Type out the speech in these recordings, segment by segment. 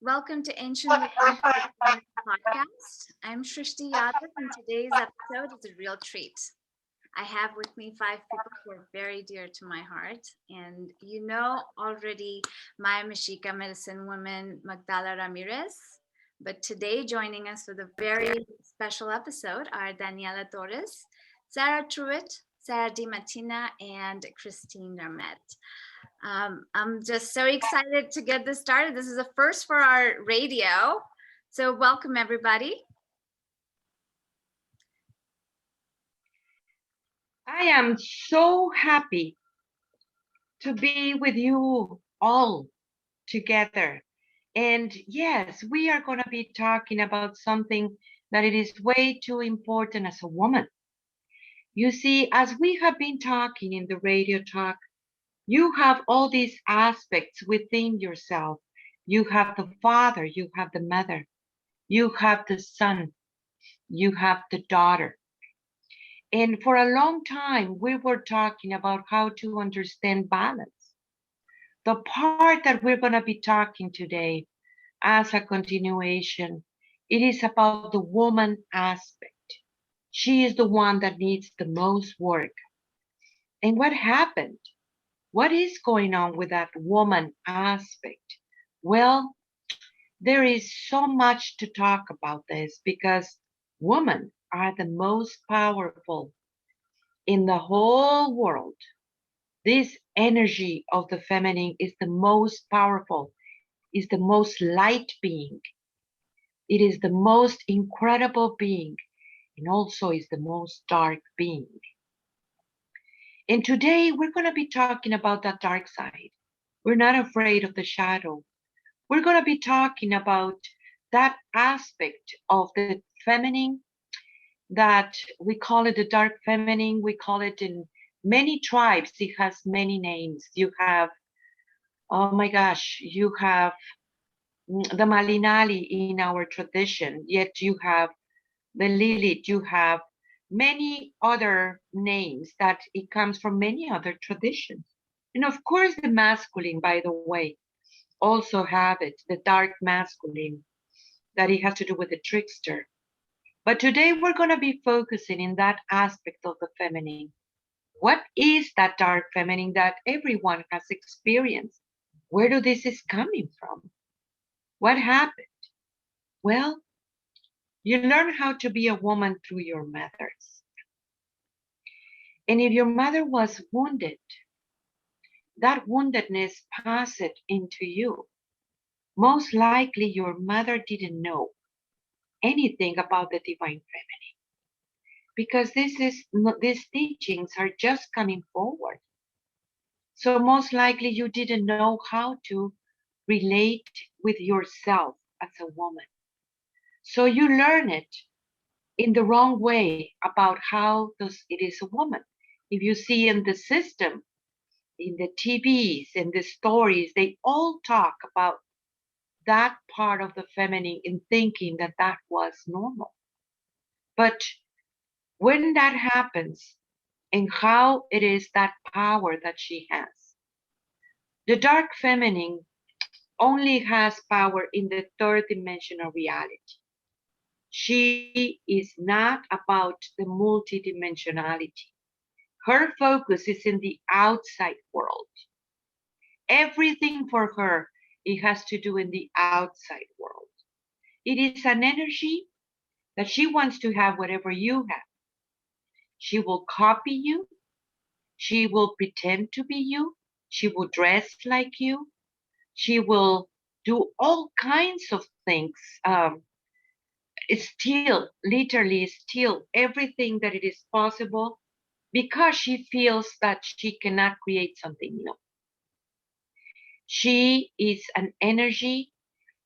Welcome to Ancient Wisdom Podcast. I'm Shrishti Yadav, and today's episode is a real treat. I have with me 5 people who are very dear to my heart, and you know already my Mexica medicine woman, Magdala Ramirez. But today, joining us for the very special episode are Daniela Torres, Sarah Truitt, Sarah Di Martina, and Christine Ramet. I'm just so excited to get this started. This is a first for our radio. So welcome, everybody. I am so happy to be with you all together. And yes, we are going to be talking about something that it is way too important as a woman. You see, as we have been talking in the radio talk, you have all these aspects within yourself. You have the father, you have the mother, you have the son, you have the daughter. And for a long time, we were talking about how to understand balance. The part that we're going to be talking today as a continuation, it is about the woman aspect. She is the one that needs the most work. And what happened? What is going on with that woman aspect? Well, there is so much to talk about this because women are the most powerful in the whole world. This energy of the feminine is the most powerful, is the most light being. It is the most incredible being, and also is the most dark being. And today we're going to be talking about that dark side. We're not afraid of the shadow. We're going to be talking about that aspect of the feminine that we call it the dark feminine. We call it in many tribes, it has many names. You have, oh my gosh, you have the Malinali in our tradition, yet you have the Lilith, you have many other names that it comes from many other traditions. And of course, the masculine, by the way, also have it, the dark masculine, that it has to do with the trickster. But today we're going to be focusing in that aspect of the feminine. What is that dark feminine that everyone has experienced? Where do this is coming from? What happened? Well, you learn how to be a woman through your mothers. And if your mother was wounded, that woundedness passed into you. Most likely your mother didn't know anything about the divine feminine because these teachings are just coming forward. So most likely you didn't know how to relate with yourself as a woman. So you learn it in the wrong way about how it is a woman. If you see in the system, in the TVs, in the stories, they all talk about that part of the feminine in thinking that that was normal. But when that happens and how it is that power that she has, the dark feminine only has power in the third dimensional reality. She is not about the multidimensionality. Her focus is in the outside world. Everything for her, it has to do in the outside world. It is an energy that she wants to have whatever you have. She will copy you. She will pretend to be you. She will dress like you. She will do all kinds of things. Steal, literally steal everything that it is possible because she feels that she cannot create something new. She is an energy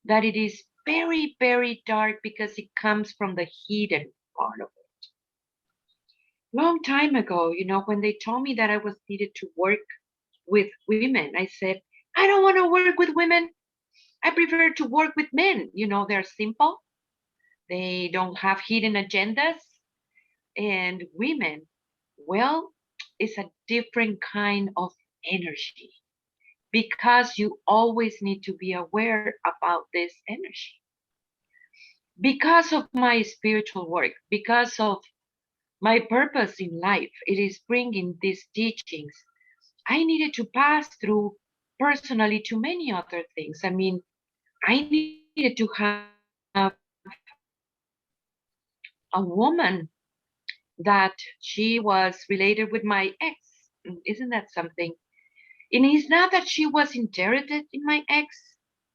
that it is very, very dark because it comes from the hidden part of it. Long time ago, when they told me that I was needed to work with women, I said, I don't want to work with women. I prefer to work with men. They're simple. They don't have hidden agendas. And women, well, it's a different kind of energy. because you always need to be aware about this energy. Because of my spiritual work, because of my purpose in life, it is bringing these teachings. I needed to pass through personally to many other things. I mean, I needed to have a woman that she was related with my ex. Isn't that something? And it's not that she was interested in my ex.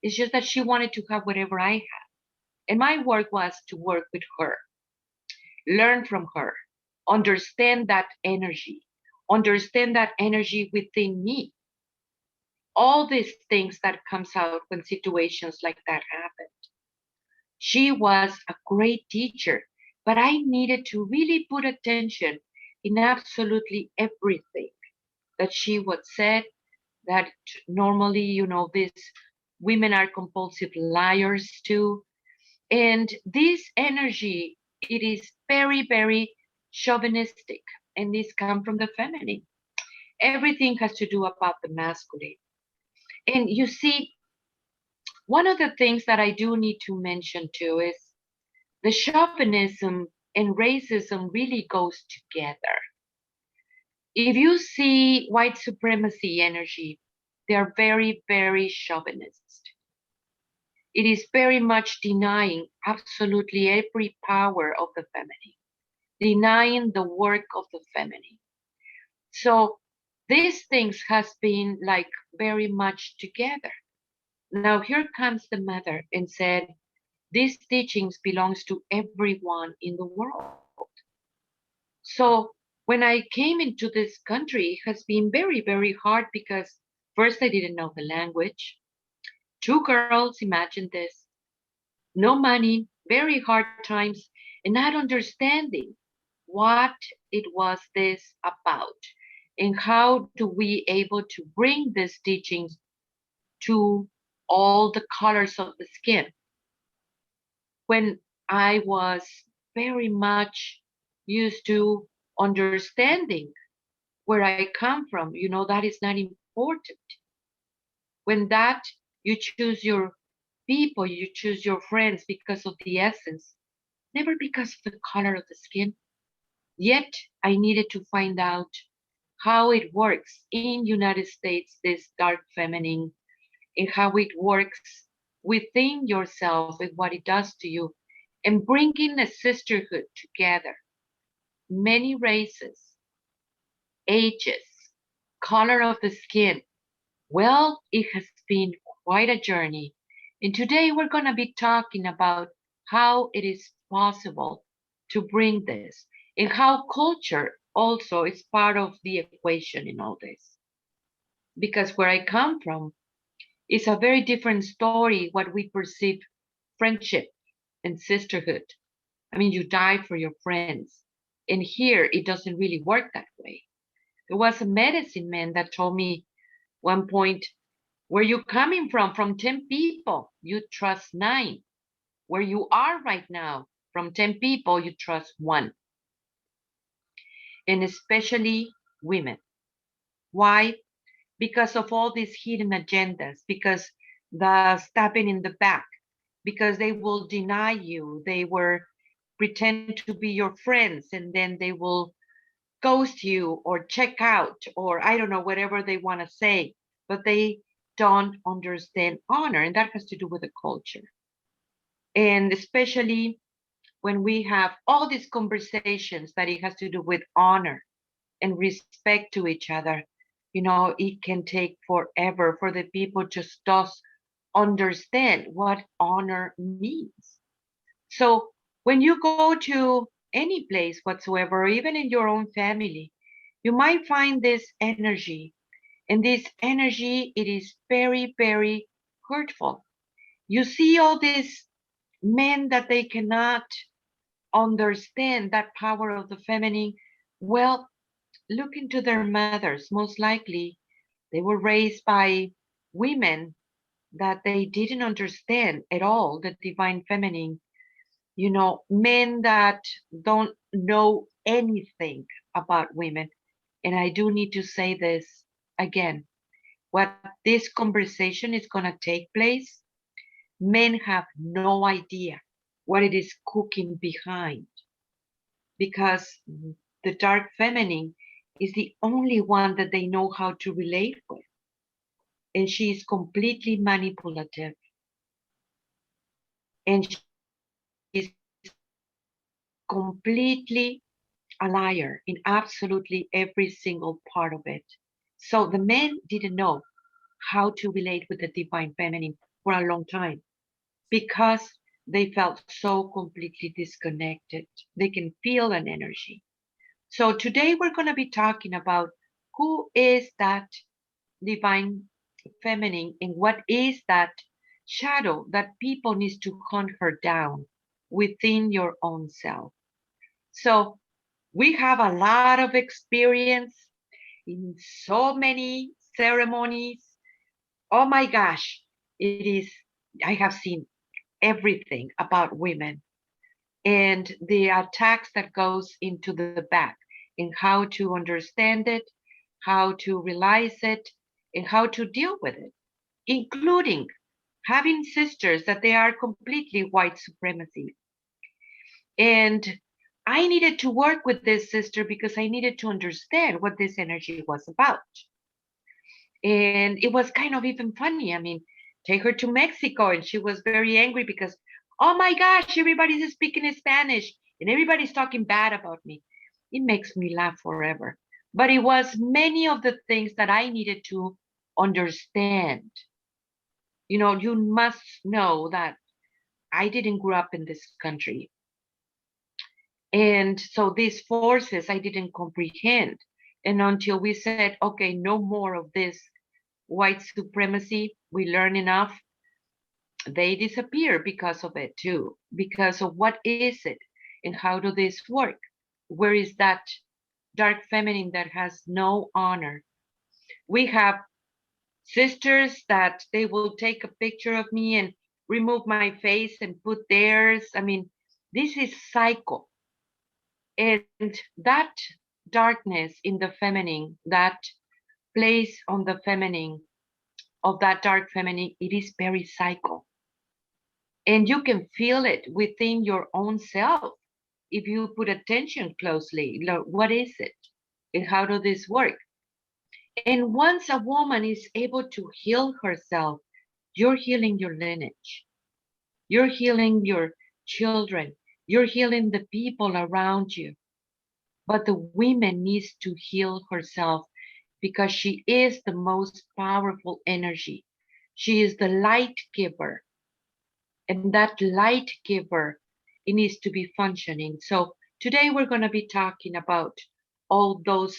It's just that she wanted to have whatever I had. And my work was to work with her, learn from her, understand that energy within me. All these things that comes out when situations like that happen. She was a great teacher, but I needed to really put attention in absolutely everything that she would said. That normally, these women are compulsive liars too. And this energy, it is very, very chauvinistic, and this come from the feminine. Everything has to do about the masculine. And you see, one of the things that I do need to mention too is the chauvinism and racism really goes together. If you see white supremacy energy, they are very, very chauvinist. It is very much denying absolutely every power of the feminine, denying the work of the feminine. So these things has been like very much together. Now here comes the mother and said, these teachings belongs to everyone in the world. So when I came into this country, it has been very, very hard because first I didn't know the language. Two girls, imagine this, no money, very hard times, and not understanding what it was this about and how do we able to bring these teachings to all the colors of the skin. When I was very much used to understanding where I come from, that is not important. When that you choose your people, you choose your friends because of the essence, never because of the color of the skin. Yet I needed to find out how it works in United States, this dark feminine, and how it works within yourself and what it does to you, and bringing a sisterhood together, many races, ages, color of the skin. Well, it has been quite a journey. And today we're going to be talking about how it is possible to bring this and how culture also is part of the equation in all this. Because where I come from is a very different story, what we perceive friendship and sisterhood. I mean, you die for your friends. And here it doesn't really work that way. There was a medicine man that told me one point, where you coming from? From 10 people, you trust 9. Where you are right now, from 10 people, you trust 1. And especially women. Why? Because of all these hidden agendas, because the stabbing in the back, because they will deny you, they will pretend to be your friends, and then they will ghost you or check out, or I don't know, whatever they want to say, but they don't understand honor. And that has to do with the culture. And especially when we have all these conversations that it has to do with honor and respect to each other, it can take forever for the people just does understand what honor means. So when you go to any place whatsoever, or even in your own family, you might find this energy. And this energy, it is very, very hurtful. You see all these men that they cannot understand that power of the feminine. Well, look into their mothers. Most likely, they were raised by women that they didn't understand at all the divine feminine. Men that don't know anything about women. And I do need to say this again. what this conversation is going to take place, men have no idea what it is cooking behind, because the dark feminine is the only one that they know how to relate with. And she is completely manipulative. And she is completely a liar in absolutely every single part of it. So the men didn't know how to relate with the divine feminine for a long time because they felt so completely disconnected. They can feel an energy. So today we're going to be talking about who is that divine feminine and what is that shadow that people need to hunt her down within your own self. So we have a lot of experience in so many ceremonies. Oh my gosh, it is, I have seen everything about women and the attacks that goes into the back and how to understand it, how to realize it, and how to deal with it, including having sisters that they are completely white supremacy. And I needed to work with this sister because I needed to understand what this energy was about. And it was kind of even funny. I mean, take her to Mexico and she was very angry because, oh my gosh, everybody's speaking Spanish and everybody's talking bad about me. It makes me laugh forever. But it was many of the things that I needed to understand. You know, you must know that I didn't grow up in this country. And so these forces I didn't comprehend. And until we said, okay, no more of this white supremacy, we learn enough, they disappear because of it too. Because of what is it and how do this work? Where is that dark feminine that has no honor? We have sisters that they will take a picture of me and remove my face and put theirs. I mean, this is cycle. And that darkness in the feminine, that place on the feminine, of that dark feminine, it is very cycle. And you can feel it within your own self if you put attention closely. What is it? And how does this work? And once a woman is able to heal herself, you're healing your lineage. You're healing your children. You're healing the people around you. But the woman needs to heal herself because she is the most powerful energy. She is the light giver. And that light giver, it needs to be functioning. So today we're going to be talking about all those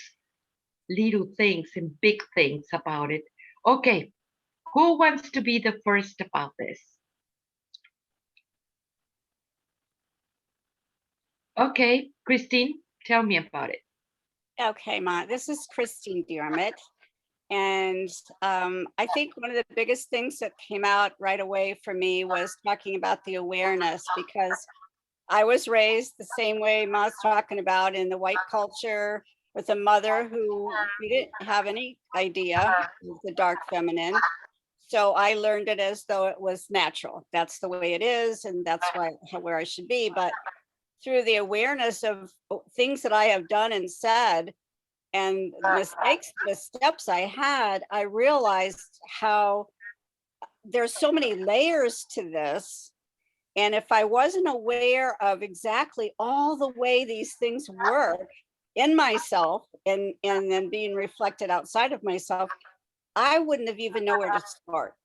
little things and big things about it. Okay, who wants to be the first about this? Okay, Christine, tell me about it. Okay, Ma, this is Christine Dearmit. And I think one of the biggest things that came out right away for me was talking about the awareness, because I was raised the same way Ma's talking about in the white culture with a mother who didn't have any idea of the dark feminine. So I learned it as though it was natural. That's the way it is, and that's where I should be. But through the awareness of things that I have done and said, and the missteps I had, I realized how there's so many layers to this. And if I wasn't aware of exactly all the way these things work in myself and then being reflected outside of myself, I wouldn't have even know where to start.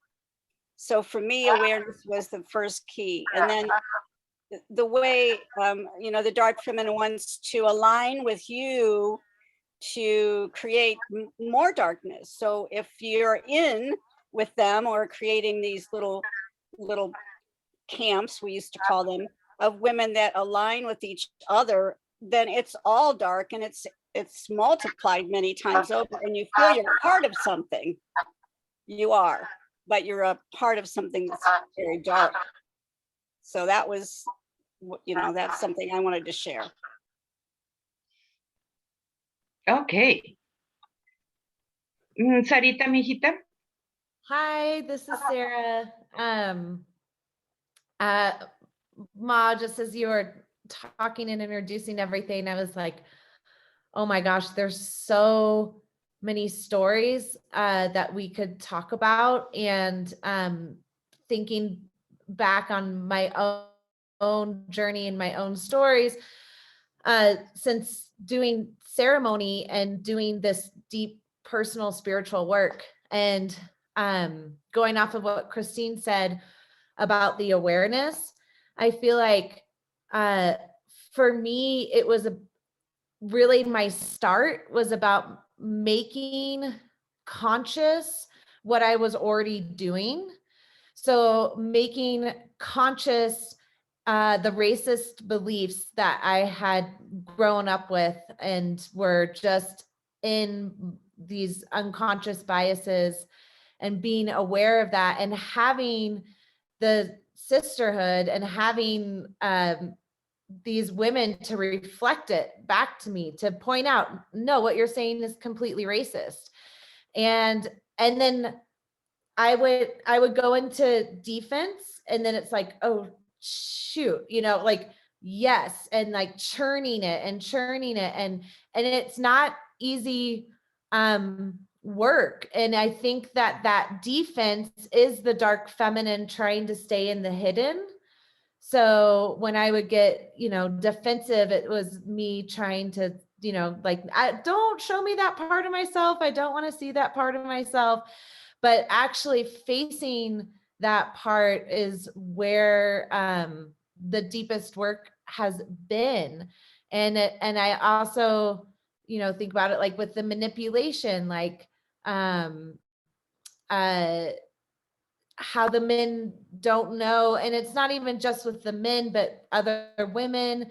So for me, awareness was the first key. And then the way, the dark feminine wants to align with you to create more darkness. So if you're in with them or creating these little camps, we used to call them, of women that align with each other, then it's all dark and it's multiplied many times over, and you feel you're part of something. You are, but you're a part of something that's very dark. So that was, that's something I wanted to share. Okay. Sarita, mijita, Hi, this is Sarah. Uh, Ma, just as you were talking and introducing everything, I was like, oh my gosh, there's so many stories that we could talk about. And thinking back on my own journey and my own stories, since doing ceremony and doing this deep personal spiritual work, and going off of what Christine said about the awareness, I feel like uh, for me, it was really my start was about making conscious what I was already doing. So making conscious the racist beliefs that I had grown up with and were just in these unconscious biases, and being aware of that and having the sisterhood and having these women to reflect it back to me, to point out, no, what you're saying is completely racist. And then I would go into defense, and then it's like, oh shoot, like, yes, and like churning it and churning it, and it's not easy work. And I think that that defense is the dark feminine trying to stay in the hidden. So when I would get, defensive, it was me trying to, like, don't show me that part of myself. I don't want to see that part of myself. But actually facing that part is where the deepest work has been. And I also, think about it like with the manipulation, like um, uh, how the men don't know. And it's not even just with the men, but other women,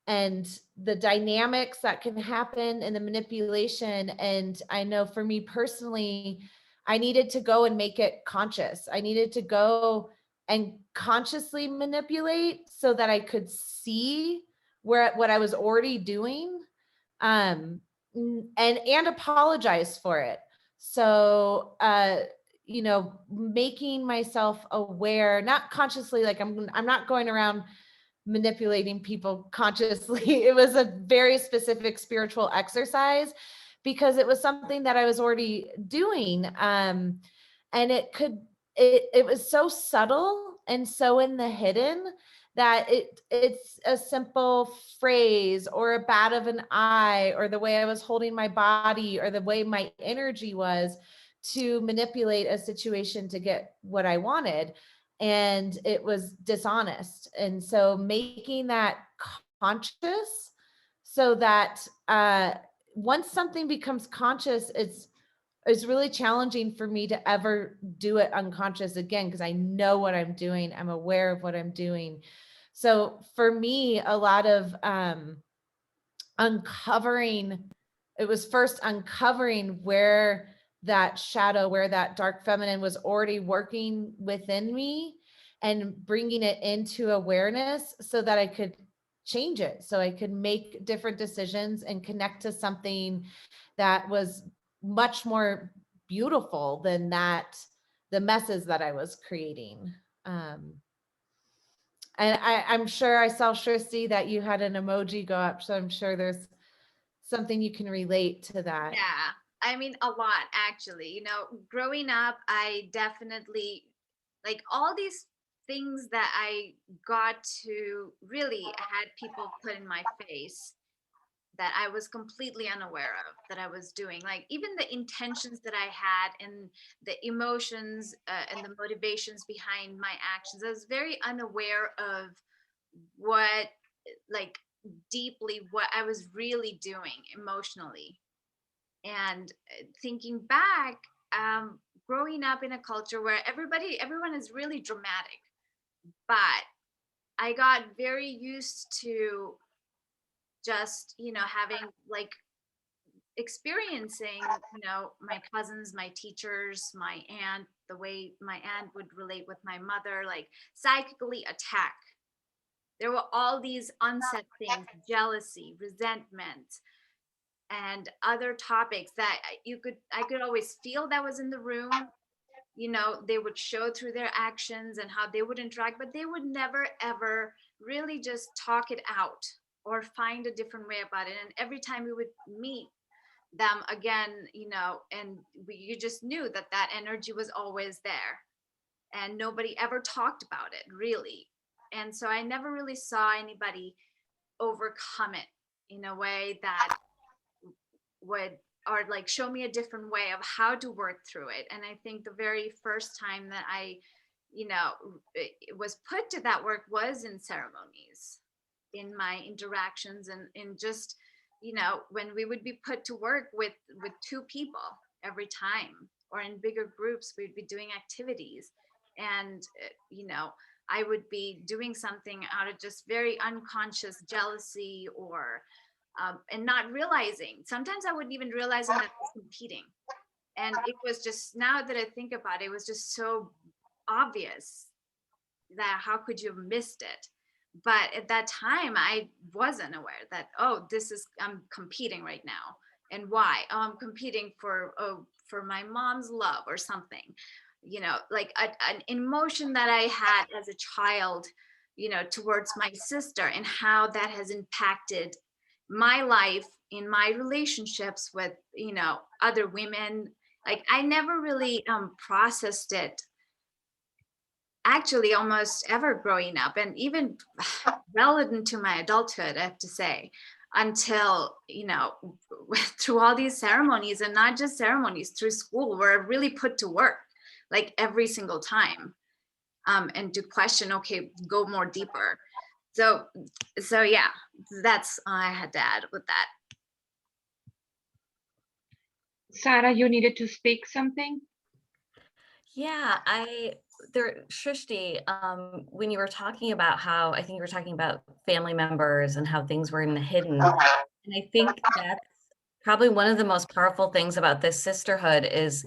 and the dynamics that can happen in the manipulation. And I know for me personally, I needed to go and make it conscious. I needed to go and consciously manipulate so that I could see what I was already doing, and apologize for it. So making myself aware, not consciously, like I'm not going around manipulating people consciously. It was a very specific spiritual exercise because it was something that I was already doing. And it was so subtle and so in the hidden that it's a simple phrase or a bat of an eye or the way I was holding my body or the way my energy was to manipulate a situation to get what I wanted. And it was dishonest. And so making that conscious so that once something becomes conscious, it's really challenging for me to ever do it unconscious again, because I know what I'm doing. I'm aware of what I'm doing. So for me, a lot of uncovering, it was first uncovering where that shadow, where that dark feminine was already working within me, and bringing it into awareness so that I could change it, so I could make different decisions and connect to something that was much more beautiful than the messes that I was creating. Um, and I'm sure I saw, Shristi, that you had an emoji go up, so I'm sure there's something you can relate to that. Yeah, I mean, a lot actually. Growing up, I definitely, like, all these things that I got to really had people put in my face that I was completely unaware of that I was doing. Like, even the intentions that I had and the emotions and the motivations behind my actions, I was very unaware of what, like, deeply what I was really doing emotionally. And thinking back, growing up in a culture where everyone is really dramatic, but I got very used to just, having, like, experiencing, my cousins, my teachers, my aunt, the way my aunt would relate with my mother, like, psychically attack. There were all these unsaid things: jealousy, resentment, and other topics that I could always feel that was in the room, they would show through their actions and how they would interact, but they would never ever really just talk it out or find a different way about it. And every time we would meet them again, and you just knew that that energy was always there, and nobody ever talked about it really. And so I never really saw anybody overcome it in a way that would, or like show me a different way of how to work through it. And I think the very first time that I it was put to that work was in ceremonies, in my interactions, and in just when we would be put to work with two people every time, or in bigger groups we'd be doing activities, and I would be doing something out of just very unconscious jealousy, or and not realizing, sometimes I wouldn't even realize that I was competing. And it was just, now that I think about it, it was just so obvious that how could you have missed it? But at that time I wasn't aware that, oh, I'm competing right now. And why? Oh, I'm competing for my mom's love or something, like an emotion that I had as a child, towards my sister, and how that has impacted my life in my relationships with other women. Like I never really processed it, actually, almost ever growing up, and even well into my adulthood, I have to say, until through all these ceremonies, and not just ceremonies, through school, where I really put to work like every single time, and to question, okay, go more deeper. So yeah, that's all I had to add with that. Sarah, you needed to speak something? Yeah, Shrishti, when you were talking about how, I think you were talking about family members and how things were in the hidden. And I think that's probably one of the most powerful things about this sisterhood is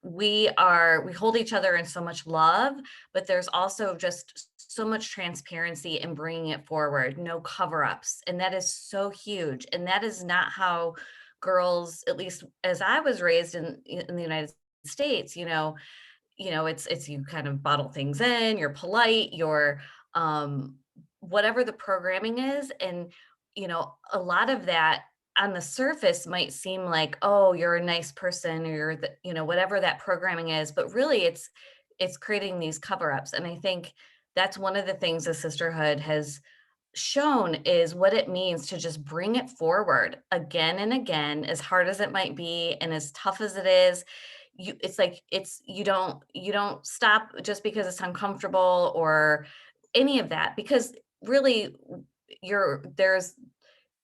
we hold each other in so much love, but there's also just so much transparency in bringing it forward, no cover-ups. And that is so huge. And that is not how girls, at least as I was raised in the United States, it's you kind of bottle things in, you're polite, you're whatever the programming is. And, a lot of that on the surface might seem like, oh, you're a nice person, or you're the, whatever that programming is, but really it's creating these cover-ups. And I think that's one of the things the sisterhood has shown is what it means to just bring it forward again and again, as hard as it might be and as tough as it is. You don't stop just because it's uncomfortable or any of that, because really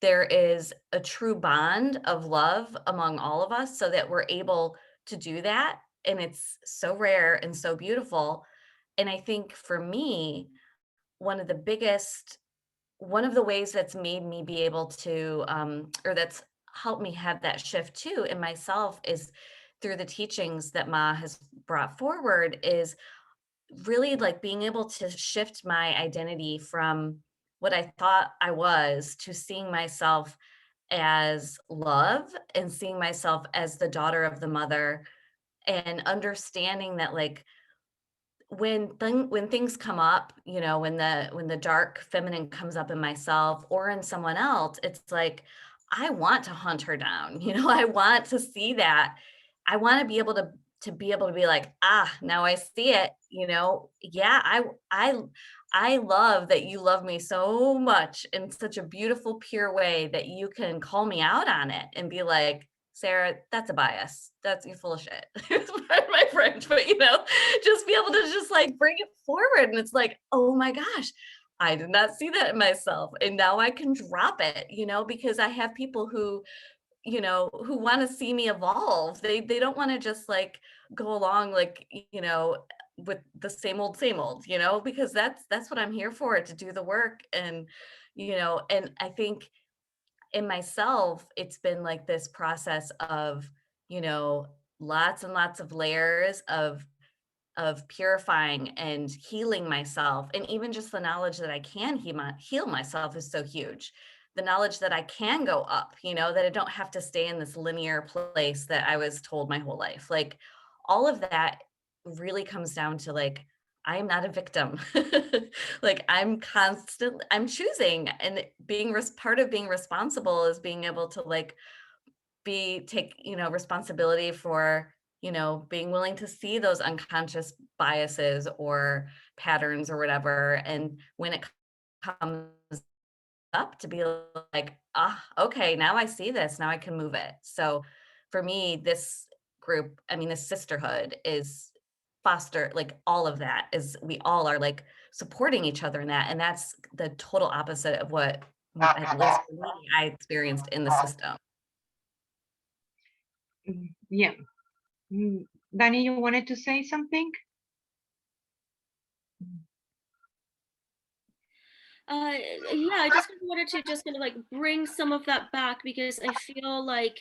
there is a true bond of love among all of us, so that we're able to do that. And it's so rare and so beautiful. And I think for me, one of the ways that's made me be able to, or that's helped me have that shift too in myself, is through the teachings that Ma has brought forward, is really like being able to shift my identity from what I thought I was to seeing myself as love, and seeing myself as the daughter of the mother, and understanding that, like, when things come up, when the dark feminine comes up in myself or in someone else, it's like, I want to hunt her down. I want to see that. I want to be able to be like, now I see it. Yeah, I love that you love me so much in such a beautiful, pure way that you can call me out on it and be like, Sarah, that's a bias. You're full of shit. Pardon my French, but just be able to just like bring it forward. And it's like, oh my gosh, I did not see that in myself. And now I can drop it, because I have people who want to see me evolve. They don't want to just like go along like, with the same old, because that's what I'm here for, to do the work. And, and I think in myself, it's been like this process of, lots and lots of layers of purifying and healing myself. And even just the knowledge that I can heal myself is so huge. The knowledge that I can go up, that I don't have to stay in this linear place that I was told my whole life. Like, all of that really comes down to like, I am not a victim. Like I'm choosing, and part of being responsible is being able to like take, responsibility for, being willing to see those unconscious biases or patterns or whatever. And when it comes up, to be like, okay, now I see this, now I can move it. So for me, this group, I mean, this sisterhood is foster, like all of that is, we all are like supporting each other in that. And that's the total opposite of what at least for me, I experienced in the system. Yeah. Danny, you wanted to say something? Yeah, I just kind of wanted to just kind of like bring some of that back, because I feel like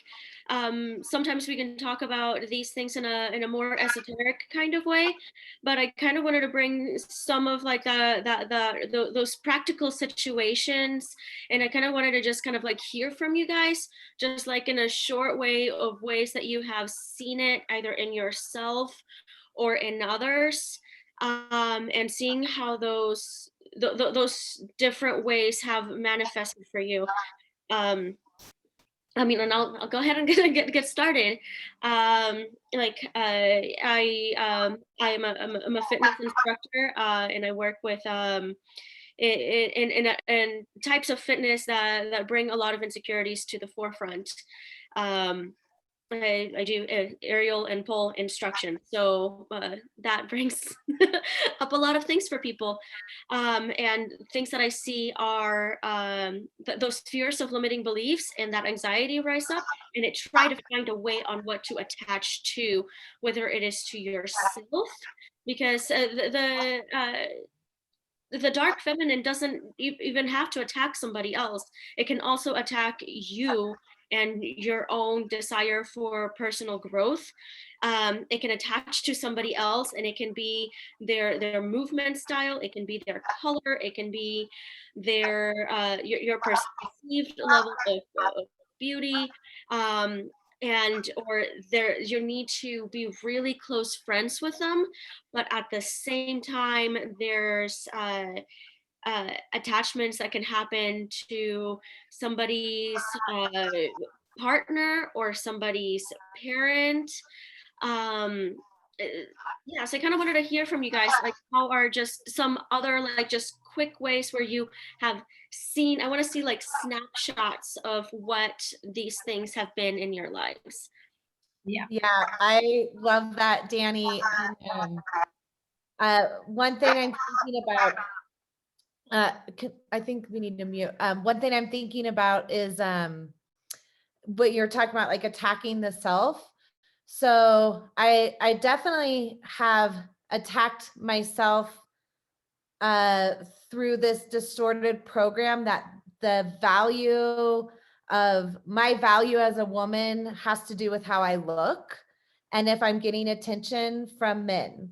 sometimes we can talk about these things in a more esoteric kind of way, but I kind of wanted to bring some of like those practical situations, and I kind of wanted to just kind of like hear from you guys, just like in a short way of ways that you have seen it either in yourself or in others, and seeing how those different ways have manifested for you. I mean, and I'll go ahead and get started. I'm a fitness instructor, and I work with in types of fitness that bring a lot of insecurities to the forefront. I do aerial and pole instruction, so that brings up a lot of things for people, and things that I see are those fears of limiting beliefs and that anxiety rise up, and it try to find a way on what to attach to, whether it is to yourself, because the dark feminine doesn't even have to attack somebody else. It can also attack you and your own desire for personal growth. It can attach to somebody else, and it can be their movement style, it can be their color, it can be their your perceived level of beauty, and or you need to be really close friends with them, but at the same time there's attachments that can happen to somebody's partner or somebody's parent. um uh, yeah, so I kind of wanted to hear from you guys, like how are just some other like just quick ways where you have seen, I want to see like snapshots of what these things have been in your lives. Yeah. Yeah, I love that, Danny. One thing I'm thinking about, I think we need to mute. One thing I'm thinking about is what you're talking about, like attacking the self. So I definitely have attacked myself through this distorted program that the value of my value as a woman has to do with how I look and if I'm getting attention from men.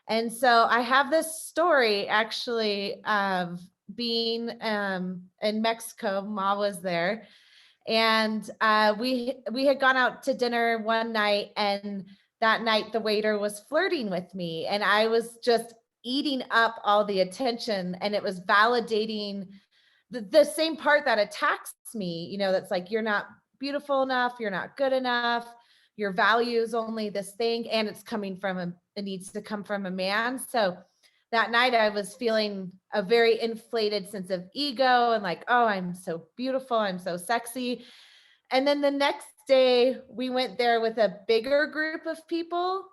And so I have this story actually of being in Mexico. Ma was there, and we had gone out to dinner one night, and that night the waiter was flirting with me, and I was just eating up all the attention, and it was validating the same part that attacks me, you know, that's like, you're not beautiful enough, you're not good enough, your value is only this thing, and it's coming from it needs to come from a man. So that night I was feeling a very inflated sense of ego and like, oh, I'm so beautiful, I'm so sexy. And then the next day we went there with a bigger group of people,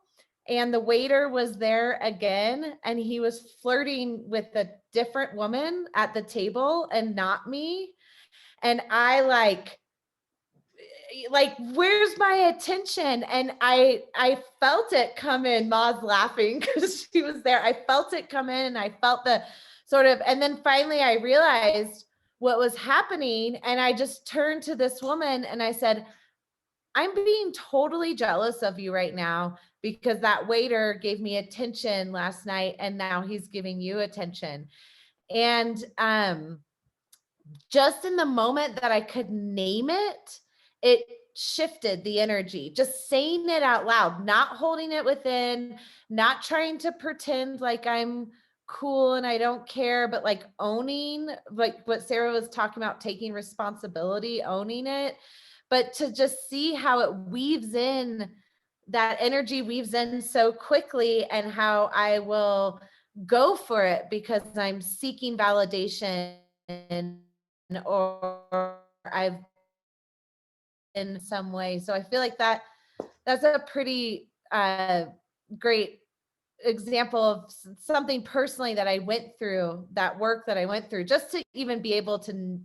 and the waiter was there again, and he was flirting with a different woman at the table and not me. And I like where's my attention? And I felt it come in. Ma's laughing because she was there. I felt it come in, and I felt the sort of, and then finally I realized what was happening, and I just turned to this woman and I said, I'm being totally jealous of you right now because that waiter gave me attention last night and now he's giving you attention. And just in the moment that I could name it, it shifted the energy, just saying it out loud, not holding it within, not trying to pretend like I'm cool and I don't care, but like owning, like what Sarah was talking about, taking responsibility, owning it, but to just see how it weaves in, that energy weaves in so quickly, and how I will go for it because I'm seeking validation, or I've in some way. So I feel like that's a pretty great example of something personally that I went through, that work that I went through, just to even be able to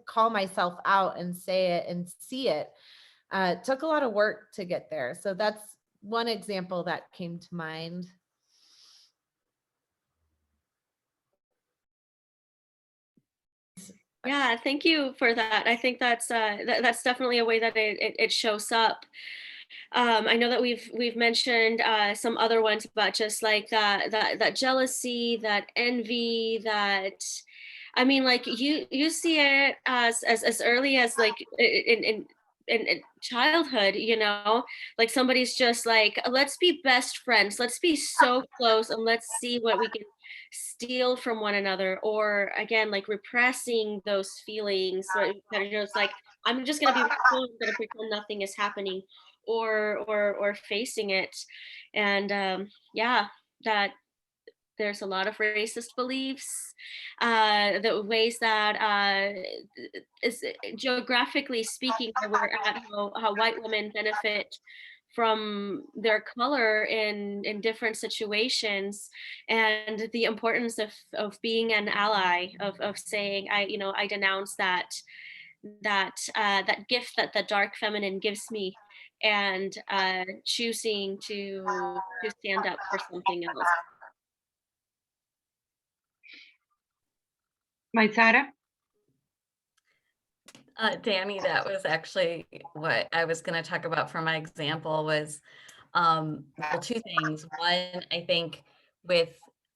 call myself out and say it and see it. It took a lot of work to get there. So that's one example that came to mind. Yeah, thank you for that. I think that's definitely a way that it shows up. I know that we've mentioned some other ones about just like that jealousy, that envy, that, I mean, like you see it as early as like in childhood, you know, like somebody's just like, let's be best friends, let's be so close, and let's see what we can steal from one another, or again, like repressing those feelings, so that are just like, I'm just gonna be cool, I'm gonna pretend nothing is happening, or facing it. And yeah, that there's a lot of racist beliefs, the ways that is geographically speaking, where we're at, how white women benefit from their color in different situations, and the importance of being an ally, of saying, I denounce that gift that the dark feminine gives me, and choosing to stand up for something else. My Sarah? Danny, that was actually what I was going to talk about for my example was, well, two things. One, I think with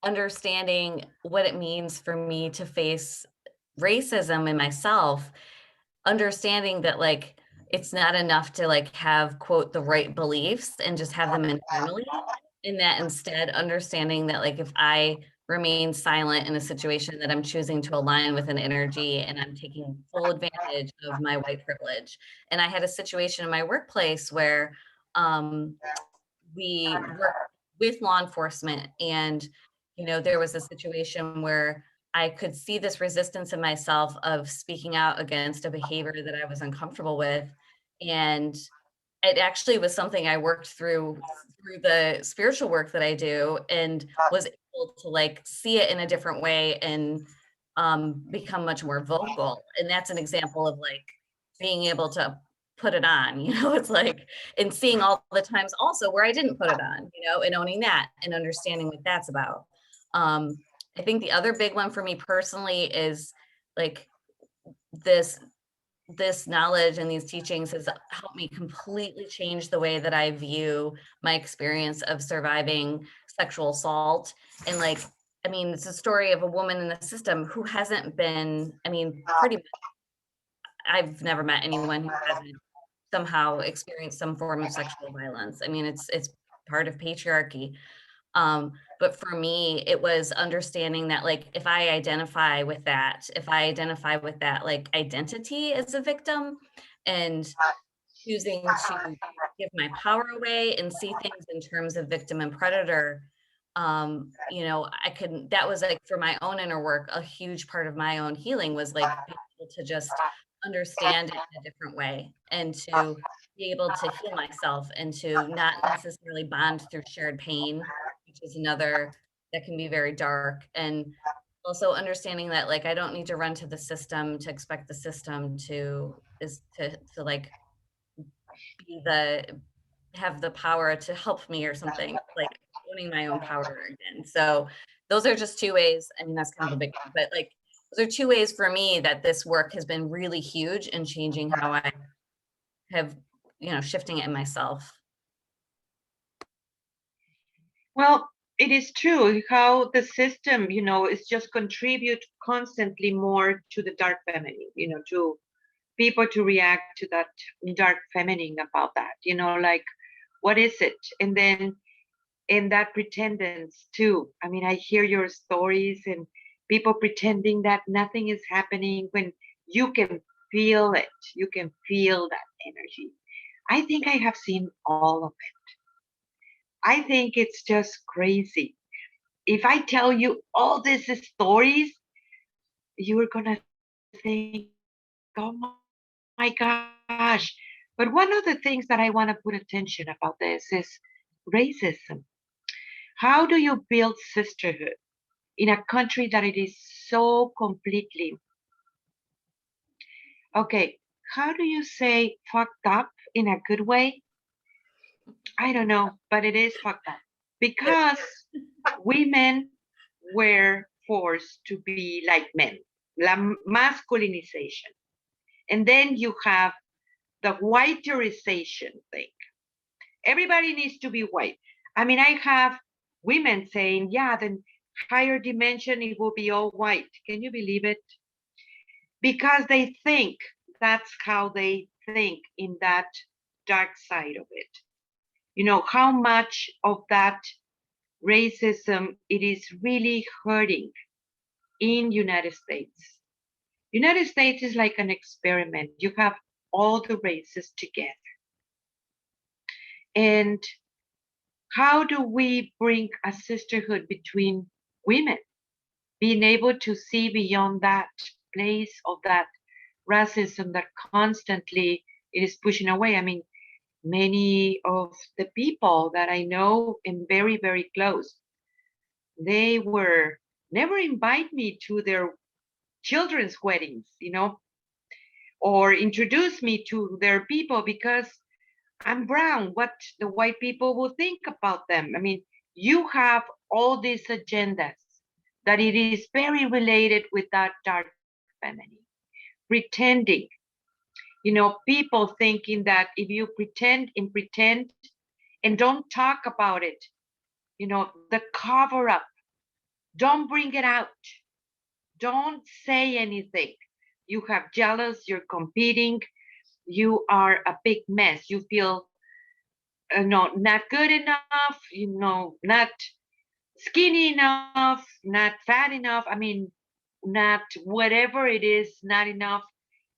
understanding what it means for me to face racism in myself, understanding that like it's not enough to like have quote the right beliefs and just have them internally, in that instead understanding that like if I remain silent in a situation, that I'm choosing to align with an energy and I'm taking full advantage of my white privilege. And I had a situation in my workplace where um, we worked with law enforcement, and there was a situation where I could see this resistance in myself of speaking out against a behavior that I was uncomfortable with. And it actually was something I worked through the spiritual work that I do, and was able to like see it in a different way and become much more vocal. And that's an example of like being able to put it on, it's like, and seeing all the times also where I didn't put it on, and owning that and understanding what that's about. I think the other big one for me personally is like this knowledge and these teachings has helped me completely change the way that I view my experience of surviving sexual assault. And like, I mean, it's a story of a woman in the system who hasn't been, I mean, pretty much, I've never met anyone who hasn't somehow experienced some form of sexual violence. I mean, it's part of patriarchy. But for me, it was understanding that like if I identify with that, like identity as a victim, and choosing to give my power away and see things in terms of victim and predator, that was like for my own inner work, a huge part of my own healing was like being able to just understand it in a different way, and to be able to heal myself, and to not necessarily bond through shared pain, which is another that can be very dark. And also understanding that like I don't need to run to the system to expect the system to like have the power to help me or something, like owning my own power again. So those are just two ways. I mean, that's kind of a big one, but like those are two ways for me that this work has been really huge in changing how I have, shifting it in myself. Well, it is true how the system, is just contribute constantly more to the dark feminine, to people to react to that dark feminine about that, like, what is it? And then in that pretendance too. I mean, I hear your stories and people pretending that nothing is happening when you can feel it. You can feel that energy. I think I have seen all of it. I think it's just crazy. If I tell you all these stories, you're gonna think, oh my gosh. But one of the things that I want to put attention about this is racism. How do you build sisterhood in a country that it is so completely, okay, how do you say fucked up in a good way? I don't know, but it is fucked up because women were forced to be like men, masculinization. And then you have the whiterization thing. Everybody needs to be white. I mean, I have women saying, yeah, then higher dimension, it will be all white. Can you believe it? Because they think that's how they think in that dark side of it. How much of that racism it is really hurting in United States. United States is like an experiment. You have all the races together. And how do we bring a sisterhood between women? Being able to see beyond that place of that racism that constantly it is pushing away. I mean, many of the people that I know and very, very close, they were never invite me to their children's weddings, or introduce me to their people because I'm brown. What the white people will think about them. I mean, you have all these agendas that it is very related with that dark feminine. Pretending, people thinking that if you pretend and don't talk about it, the cover up, don't bring it out, don't say anything. You have jealous, you're competing, you are a big mess. You feel no, not good enough, not skinny enough, not fat enough. I mean, not whatever it is, not enough.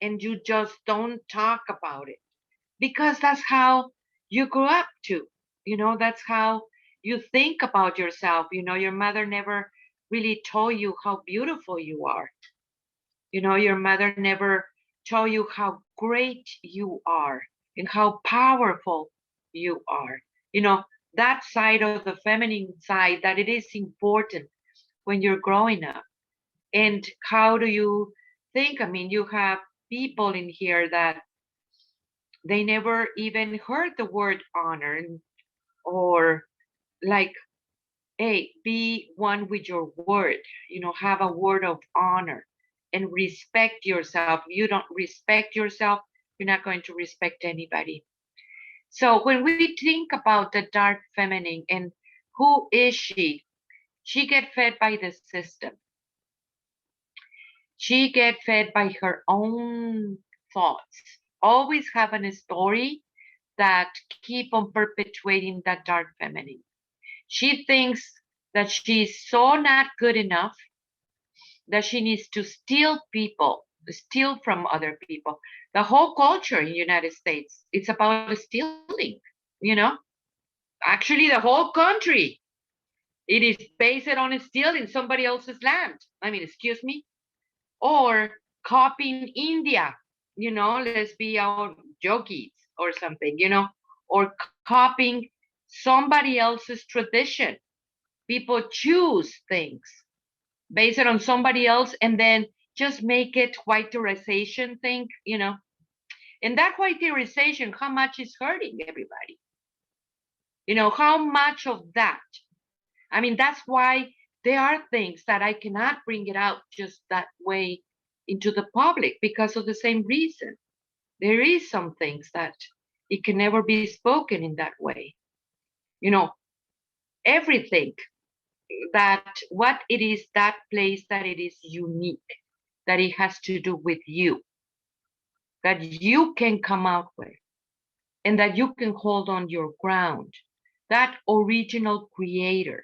And you just don't talk about it because that's how you grew up to. That's how you think about yourself. Your mother never really told you how beautiful you are. Your mother never told you how great you are and how powerful you are. That side of the feminine side that it is important when you're growing up. And how do you think? I mean, you have people in here that they never even heard the word honor or like, hey, be one with your word, have a word of honor and respect yourself. If you don't respect yourself, you're not going to respect anybody. So when we think about the dark feminine and who is she get fed by the system. She get fed by her own thoughts. Always having a story that keep on perpetuating that dark feminine. She thinks that she's so not good enough that she needs to steal from other people. The whole culture in the United States, it's about stealing, you know? Actually, the whole country, it is based on stealing somebody else's land. I mean, excuse me? Or copying India, let's be our jokis or something, or copying somebody else's tradition. People choose things based on somebody else and then just make it whiteization thing, and that whiteization, how much is hurting everybody? How much of that? I mean, that's why there are things that I cannot bring it out just that way into the public because of the same reason. There is some things that it can never be spoken in that way. Everything that what it is, that place that it is unique, that it has to do with you. that you can come out with and that you can hold on your ground, that original creator,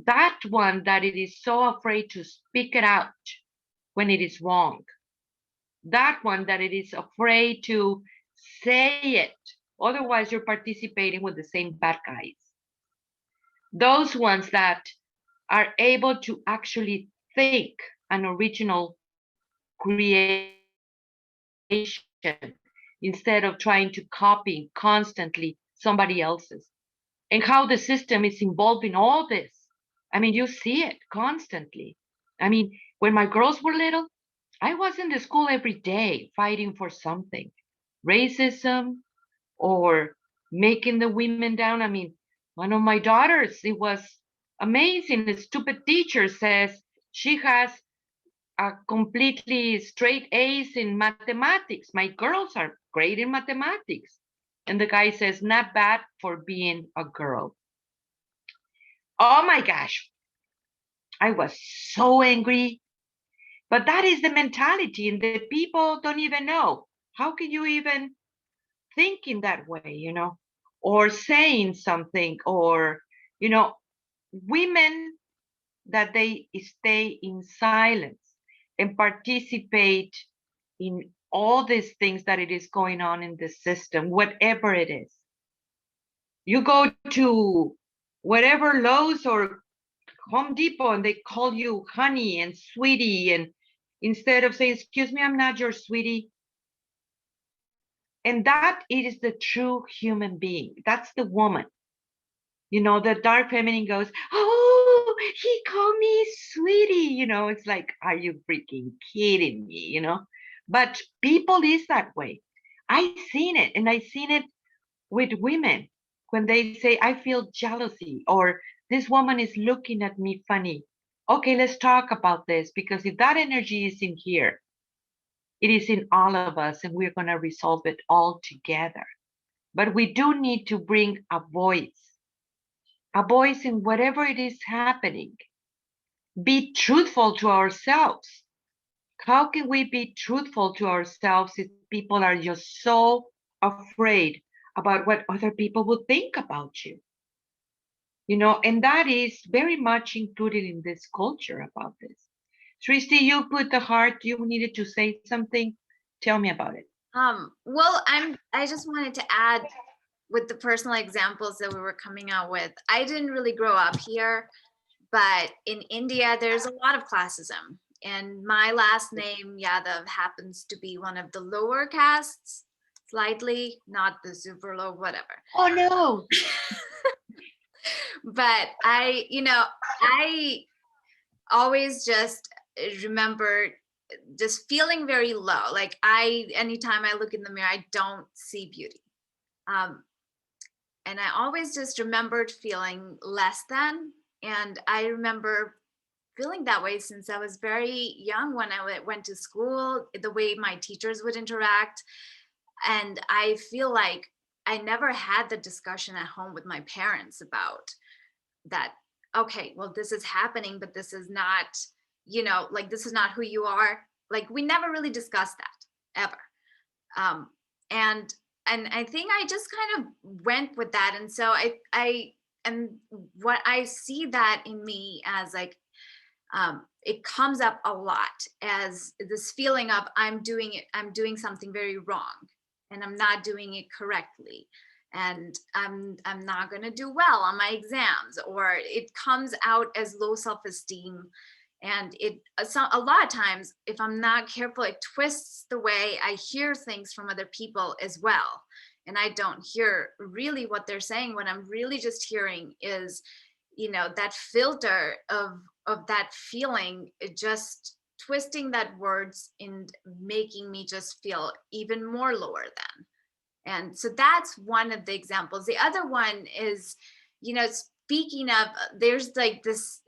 that one that it is so afraid to speak it out when it is wrong, that one that it is afraid to say it, otherwise you're participating with the same bad guys, those ones that are able to actually think an original creation instead of trying to copy constantly somebody else's, and how the system is involved in all this. I mean, you see it constantly. I mean, when my girls were little, I was in the school every day fighting for something, racism or making the women down. I mean, one of my daughters, it was amazing. The stupid teacher says she has a completely straight A's in mathematics. My girls are great in mathematics. And the guy says, not bad for being a girl. Oh my gosh. I was so angry. But that is the mentality, and the people don't even know. How can you even think in that way, or saying something, or, women that they stay in silence and participate in all these things that it is going on in the system, whatever it is. You go to whatever Lowe's or Home Depot and they call you honey and sweetie, and instead of saying, excuse me, I'm not your sweetie. And that is the true human being. That's the woman. The dark feminine goes, oh, he called me sweetie. It's like, are you freaking kidding me? But people is that way. I seen it, and I seen it with women when they say, I feel jealousy, or this woman is looking at me funny. Okay, let's talk about this, because if that energy is in here, it is in all of us, and we're going to resolve it all together. But we do need to bring a voice in whatever it is happening. Be truthful to ourselves. How can we be truthful to ourselves if people are just so afraid about what other people will think about you? And that is very much included in this culture about this. Srishti, you put the heart, you needed to say something. Tell me about it. Well, I just wanted to add with the personal examples that we were coming out with. I didn't really grow up here, but in India, there's a lot of classism. And my last name, Yadav, happens to be one of the lower castes, slightly, not the super low, whatever. Oh, no. But I always just remember just feeling very low. Like anytime I look in the mirror, I don't see beauty. And I always just remembered feeling less than. And I remember feeling that way since I was very young when I went to school, the way my teachers would interact. And I feel like I never had the discussion at home with my parents about that. Okay, well, this is happening, but this is not, like, this is not who you are. Like, we never really discussed that ever. And I think I just kind of went with that. And so and what I see that in me as like, it comes up a lot as this feeling of I'm doing something very wrong, and I'm not doing it correctly, and I'm not going to do well on my exams, or it comes out as low self-esteem. And a lot of times, if I'm not careful, it twists the way I hear things from other people as well. And I don't hear really what they're saying. What I'm really just hearing is, that filter of that feeling, it just twisting that words and making me just feel even more lower than. And so that's one of the examples. The other one is, speaking of, there's like this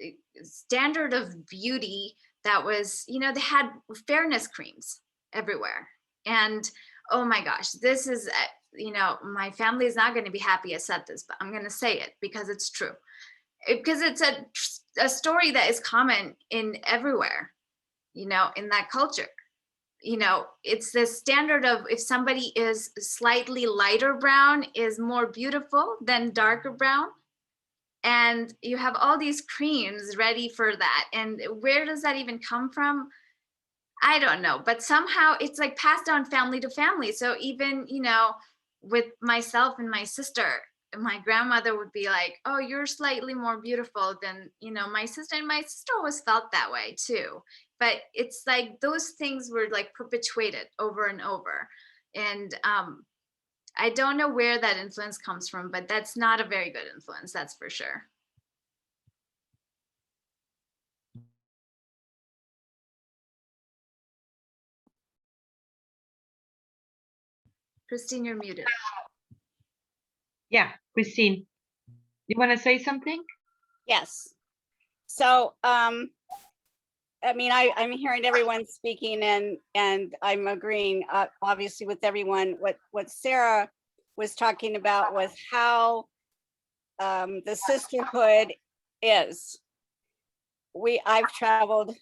standard of beauty that was, they had fairness creams everywhere. And oh my gosh, this is, my family is not going to be happy I said this, but I'm going to say it because it's true. Because it's a story that is common in everywhere, in that culture. you know, it's the standard of if somebody is slightly lighter brown is more beautiful than darker brown. And you have all these creams ready for that. And where does that even come from? I don't know, but somehow it's like passed down family to family. So even, you know, with myself and my sister, my grandmother would be like, oh, you're slightly more beautiful than, you know, my sister. And my sister always felt that way too. But it's like those things were like perpetuated over and over. And I don't know where that influence comes from, but that's not a very good influence, that's for sure. Christine, you're muted. Yeah, Christine, you want to say something? Yes. So, I mean, I'm hearing everyone speaking and I'm agreeing obviously with everyone. What Sarah was talking about was how the sisterhood is. I've traveled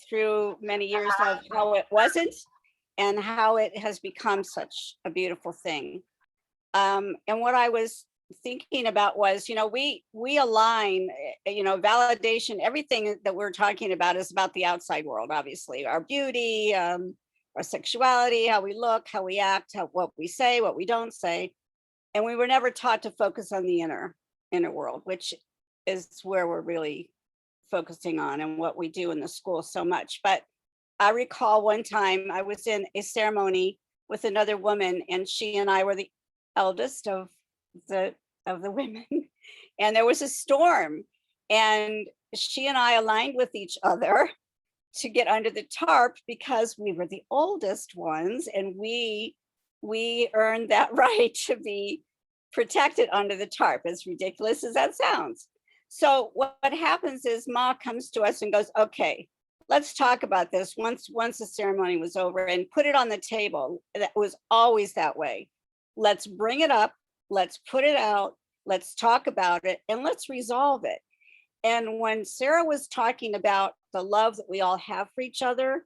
through many years of how it wasn't and how it has become such a beautiful thing. And what I was thinking about was, you know, we align, you know, validation, everything that we're talking about is about the outside world, obviously, our beauty, our sexuality, how we look, how we act, what we say, what we don't say. And we were never taught to focus on the inner world, which is where we're really focusing on and what we do in the school so much. But I recall one time I was in a ceremony with another woman, and she and I were the eldest of the women, and there was a storm, and she and I aligned with each other to get under the tarp because we were the oldest ones, and we earned that right to be protected under the tarp, as ridiculous as that sounds. So what happens is Ma comes to us and goes, okay, let's talk about this once the ceremony was over, and put it on the table. That was always that way. Let's bring it up, let's put it out, let's talk about it, and let's resolve it. And when Sarah was talking about the love that we all have for each other,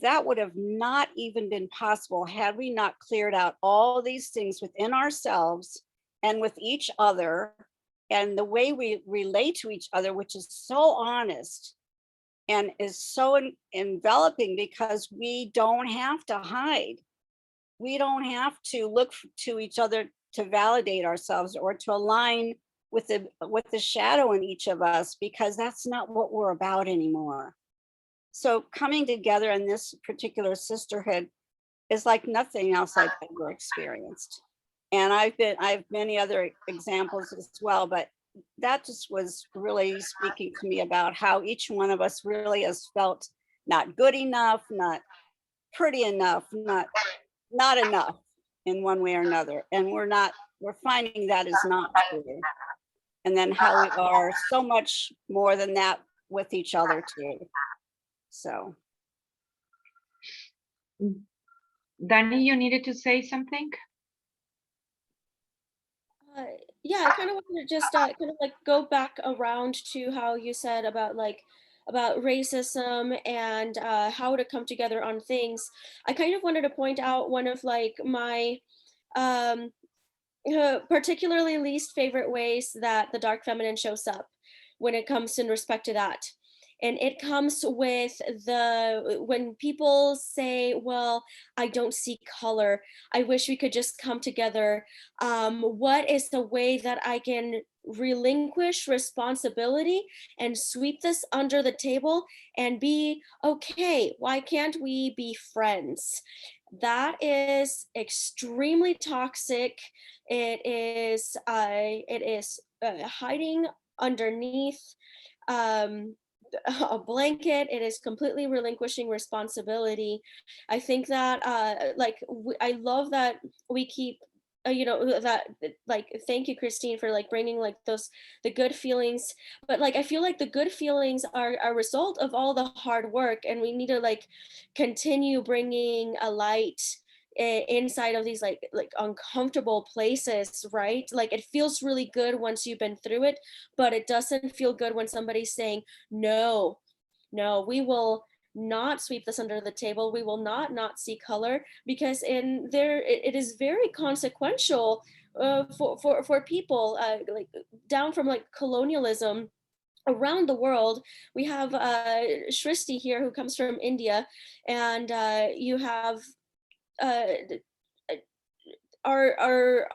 that would have not even been possible had we not cleared out all these things within ourselves and with each other, and the way we relate to each other, which is so honest and is so enveloping, because we don't have to hide. We don't have to look to each other to validate ourselves or to align with the shadow in each of us, because that's not what we're about anymore. So coming together in this particular sisterhood is like nothing else I've ever experienced. And I have many other examples as well, but that just was really speaking to me about how each one of us really has felt not good enough, not pretty enough, not enough in one way or another. And we're finding that is not true. And then how we are so much more than that with each other too. So. Danny, you needed to say something? Yeah, I kind of wanted to just kind of like go back around to how you said about racism and how to come together on things. I kind of wanted to point out one of like my particularly least favorite ways that the dark feminine shows up when it comes in respect to that. And it comes with when people say, well, I don't see color, I wish we could just come together. What is the way that I can relinquish responsibility and sweep this under the table and be okay? Why can't we be friends? That is extremely toxic. It is hiding underneath a blanket. It is completely relinquishing responsibility. I think that I love that we keep that, like, thank you, Christine, for like bringing like the good feelings, but like I feel like the good feelings are a result of all the hard work, and we need to like continue bringing a light inside of these like uncomfortable places, right? Like it feels really good once you've been through it, but it doesn't feel good when somebody's saying no, we will not sweep this under the table. We will not see color, because in there it is very consequential for people, like down from like colonialism around the world. We have Shristi here, who comes from India, and you have uh, our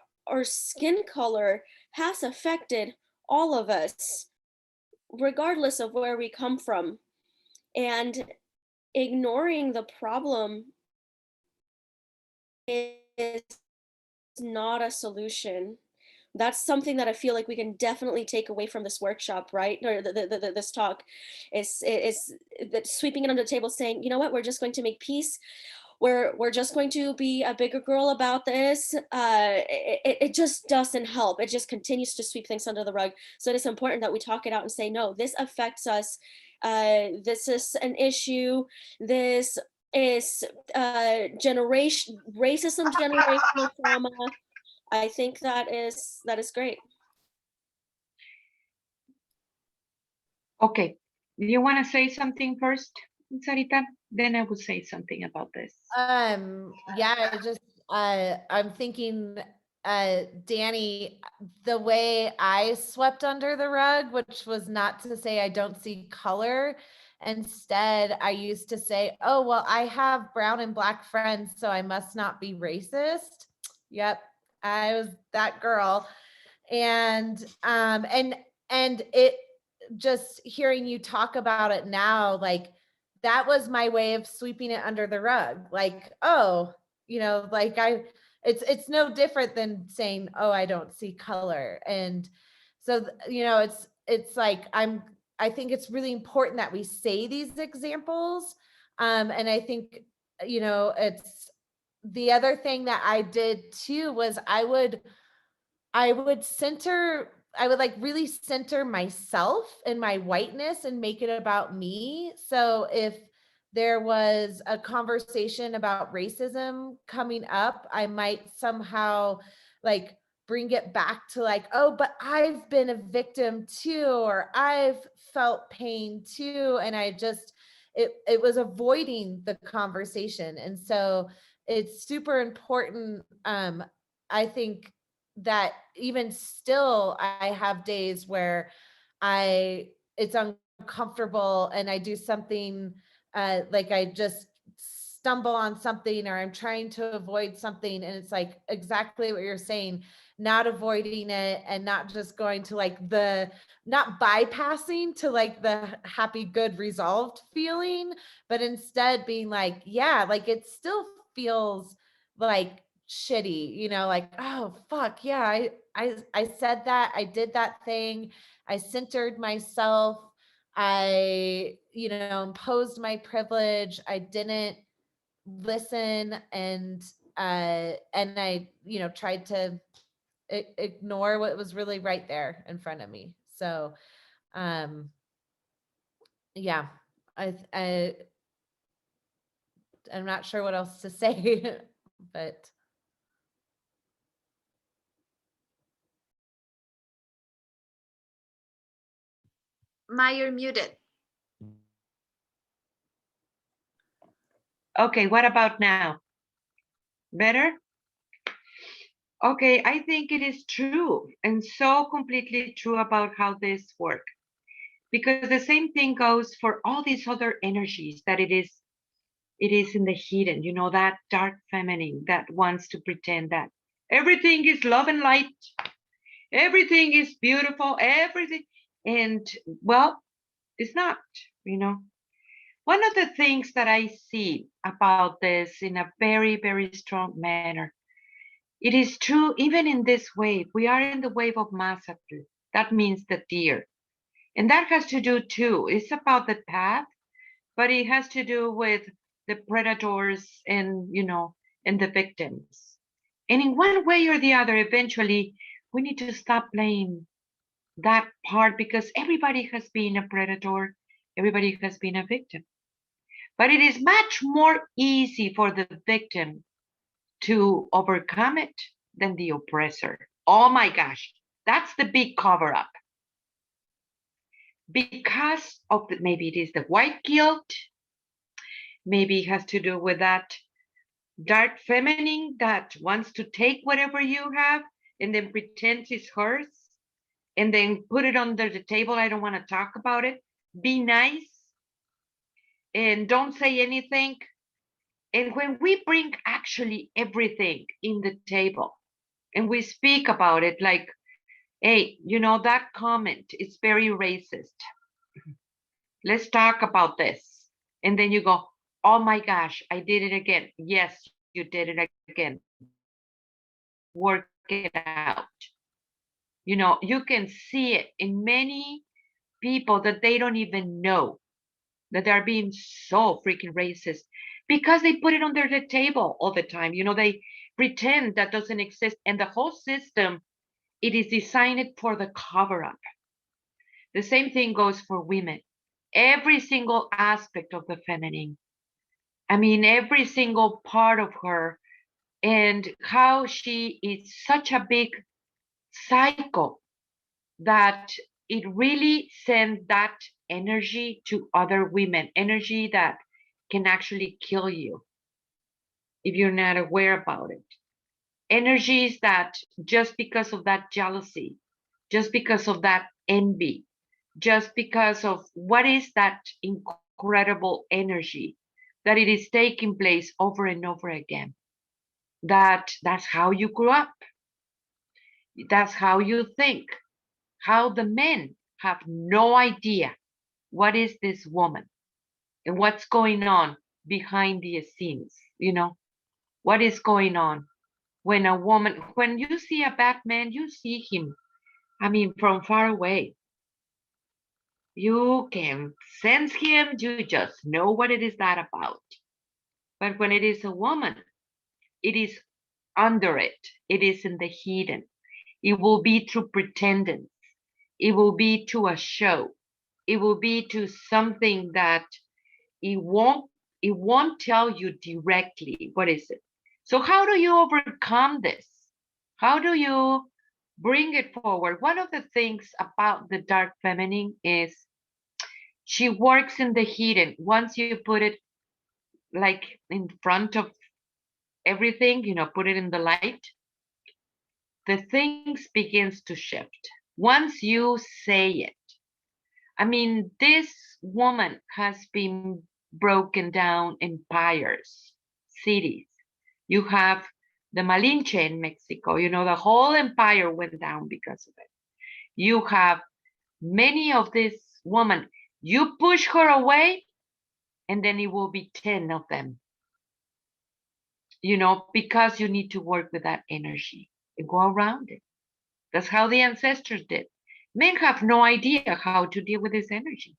skin color has affected all of us, regardless of where we come from. And ignoring the problem is not a solution. That's something that I feel like we can definitely take away from this workshop, right? Or this talk is that sweeping it under the table, saying, you know what, we're just going to make peace. We're just going to be a bigger girl about this. It just doesn't help. It just continues to sweep things under the rug. So it is important that we talk it out and say, no, this affects us. This is an issue. This is racism, generational trauma. I think that is great. Okay, do you want to say something first, Sarita? Then I will say something about this. Yeah, I just I'm thinking, Danny, the way I swept under the rug, which was not to say I don't see color. Instead, I used to say, oh, well, I have brown and black friends, so I must not be racist. Yep, I was that girl. And it, just hearing you talk about it now, like that was my way of sweeping it under the rug. Like, oh, like it's no different than saying, oh, I don't see color. And so, it's like, I think it's really important that we say these examples. And I think, it's the other thing that I did too was I would like really center myself and my whiteness and make it about me. So if there was a conversation about racism coming up, I might somehow like bring it back to like, oh, but I've been a victim too, or I've felt pain too. And it was avoiding the conversation. And so it's super important. I think that even still, I have days where it's uncomfortable and I do something, like I just stumble on something or I'm trying to avoid something. And it's like exactly what you're saying, not avoiding it and not just going to like not bypassing to like the happy, good, resolved feeling, but instead being like, yeah, like it still feels like shitty, like, oh fuck yeah, I said that, I did that thing, I centered myself, I imposed my privilege, I didn't listen, and I tried to ignore what was really right there in front of me. So yeah, I'm not sure what else to say. But Ma, you're muted. Okay, what about now? Better? Okay, I think it is true and so completely true about how this works. Because the same thing goes for all these other energies that it is in the hidden, that dark feminine that wants to pretend that everything is love and light, everything is beautiful, everything. And well, it's not, One of the things that I see about this in a very, very strong manner, it is true even in this wave. We are in the wave of Masatl. That means the deer. And that has to do too. It's about the path, but it has to do with the predators and, and the victims. And in one way or the other, eventually, we need to stop playing that part because everybody has been a predator, everybody has been a victim. But it is much more easy for the victim to overcome it than the oppressor. Oh my gosh, that's the big cover up. Because of maybe it is the white guilt, Maybe it has to do with that dark feminine that wants to take whatever you have and then pretends it's hers and then put it under the table. I don't want to talk about it. Be nice and don't say anything. And when we bring actually everything in the table and we speak about it, like, hey, you know, that comment is very racist. Let's talk about this. And then you go, oh my gosh, I did it again. Yes, you did it again. Work it out. You know, you can see it in many people that they don't even know that they're being so freaking racist because they put it under the table all the time. You know, they pretend that doesn't exist. And the whole system, it is designed for the cover up. The same thing goes for women. Every single aspect of the feminine. I mean, every single part of her and how she is such a big cycle that it really sends that energy to other women, energy that can actually kill you if you're not aware about it. Energies that just because of that jealousy, just because of that envy, just because of what is that incredible energy that it is taking place over and over again. That's how you grew up. That's how you think. How the men have no idea what is this woman and what's going on behind the scenes, you know, what is going on when a woman, when you see a bad man, you see him, I mean, from far away. You can sense him, you just know what it is that about. But when it is a woman, it is under it, it is in the hidden. It will be through pretending. It will be to a show. It will be to something that it won't it won't tell you directly what is it. So how do you overcome this? How do you bring it forward? One of the things about the dark feminine is she works in the hidden. Once you put it like in front of everything, you know, put it in the light, the things begins to shift. Once you say it, I mean, this woman has been broken down empires, cities. You have the Malinche in Mexico, you know, the whole empire went down because of it. You have many of these women. You push her away, and then it will be 10 of them, you know, because you need to work with that energy and go around it. That's how the ancestors did. Men have no idea how to deal with this energy.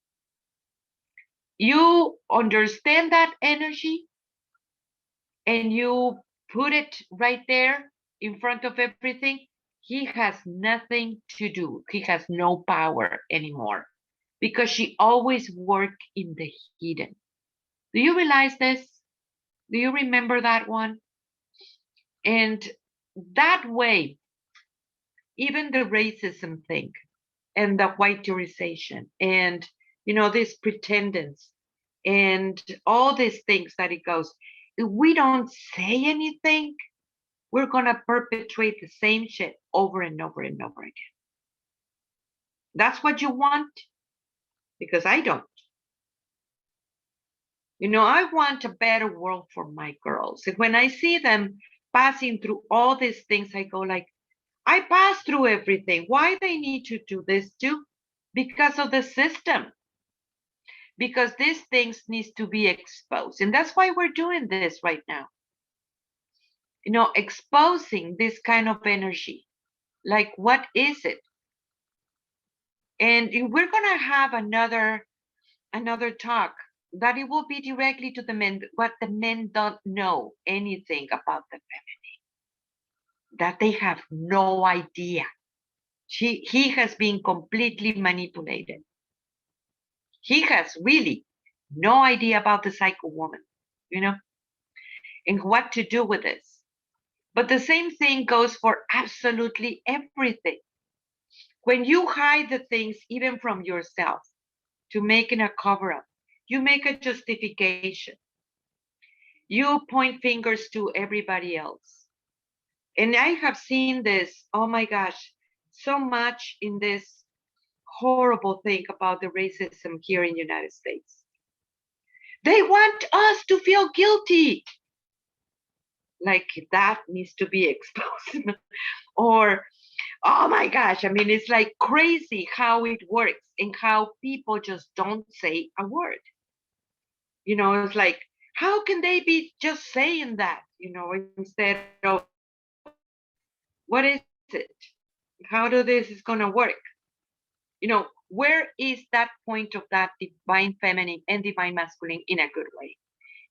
You understand that energy and you put it right there in front of everything, he has nothing to do. He has no power anymore because she always worked in the hidden. Do you realize this? Do you remember that one? And that way, even the racism thing and the whiteization and, you know, this pretendance and all these things that it goes, if we don't say anything, we're going to perpetuate the same shit over and over and over again. That's what you want? Because I don't. You know, I want a better world for my girls. And when I see them passing through all these things, I go like, I pass through everything. Why they need to do this too? Because of the system. Because these things needs to be exposed. And that's why we're doing this right now. You know, exposing this kind of energy. Like, what is it? And we're gonna have another talk that it will be directly to the men, what the men don't know anything about the feminine, that they have no idea. He has been completely manipulated. He has really no idea about the psycho woman, you know, and what to do with this. But the same thing goes for absolutely everything. When you hide the things, even from yourself, to making a cover up, you make a justification. You point fingers to everybody else. And I have seen this, oh my gosh, so much in this horrible thing about the racism here in the United States. They want us to feel guilty. Like that needs to be exposed. Or, oh my gosh, I mean, it's like crazy how it works and how people just don't say a word. You know, it's like, how can they be just saying that, you know, instead of, what is it? How do this is going to work? You know, where is that point of that divine feminine and divine masculine in a good way?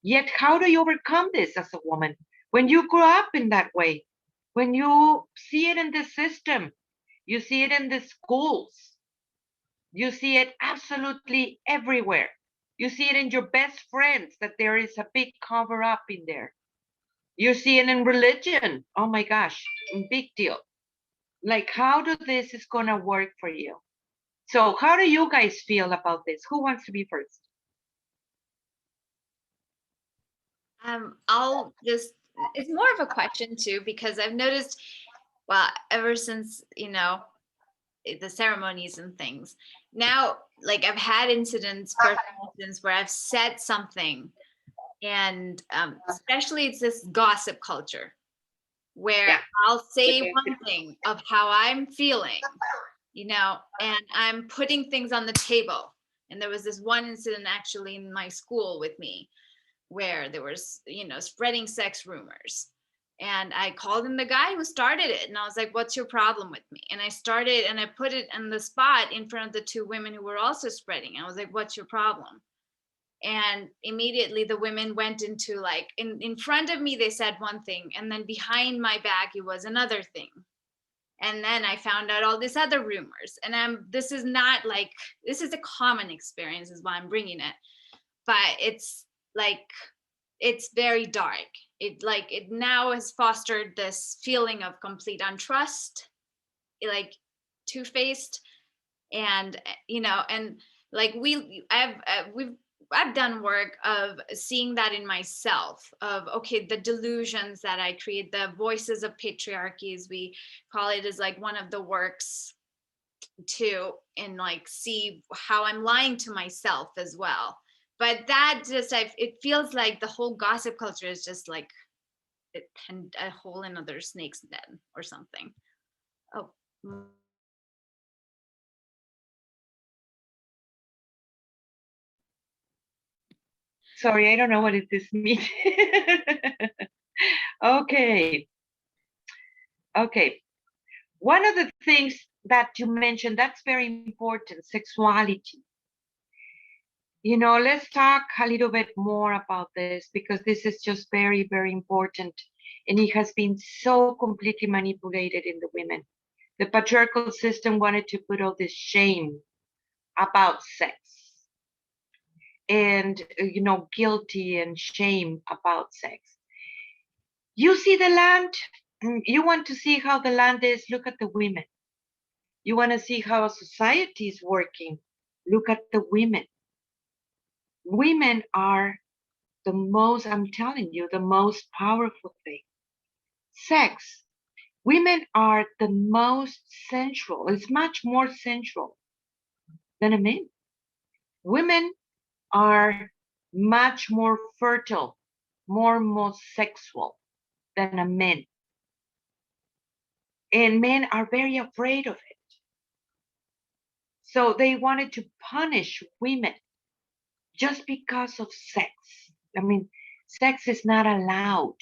Yet, how do you overcome this as a woman when you grow up in that way? When you see it in the system, you see it in the schools, you see it absolutely everywhere. You see it in your best friends that there is a big cover up in there. You see it in religion. Oh my gosh, big deal. Like, how do this is going to work for you? So how do you guys feel about this? Who wants to be first? I'll just, it's more of a question too, because I've noticed, well, ever since, you know, the ceremonies and things, now, like I've had incidents, personal incidents where I've said something, and especially it's this gossip culture where Yeah. I'll say one thing of how I'm feeling, you know, and I'm putting things on the table. And there was this one incident actually in my school with me where there was, you know, spreading sex rumors. And I called in the guy who started it. And I was like, what's your problem with me? And I started and I put it on the spot in front of the two women who were also spreading. I was like, what's your problem? And immediately the women went into like, in front of me, they said one thing. And then behind my back, it was another thing. And then I found out all these other rumors. And this is not like, this is a common experience is why I'm bringing it. But it's like, it's very dark. It now has fostered this feeling of complete untrust, like two-faced, and you know, and like I've done work of seeing that in myself of, okay, the delusions that I create, the voices of patriarchies, we call it, is like one of the works too, and like see how I'm lying to myself as well. But that just, it feels like the whole gossip culture is just like a whole another snake's den or something. Oh. Sorry, I don't know what does this mean. Okay. Okay. One of the things that you mentioned that's very important, sexuality. You know, let's talk a little bit more about this because this is just very, very important. And it has been so completely manipulated in the women. The patriarchal system wanted to put all this shame about sex and, you know, guilty and shame about sex. You see the land, you want to see how the land is, look at the women. You want to see how a society is working, look at the women. Women are the most, I'm telling you, the most powerful thing. Sex. Women are the most sensual. It's much more sensual than a man. Women are much more fertile, more sexual than a man. And men are very afraid of it. So they wanted to punish women just because of sex. I mean, sex is not allowed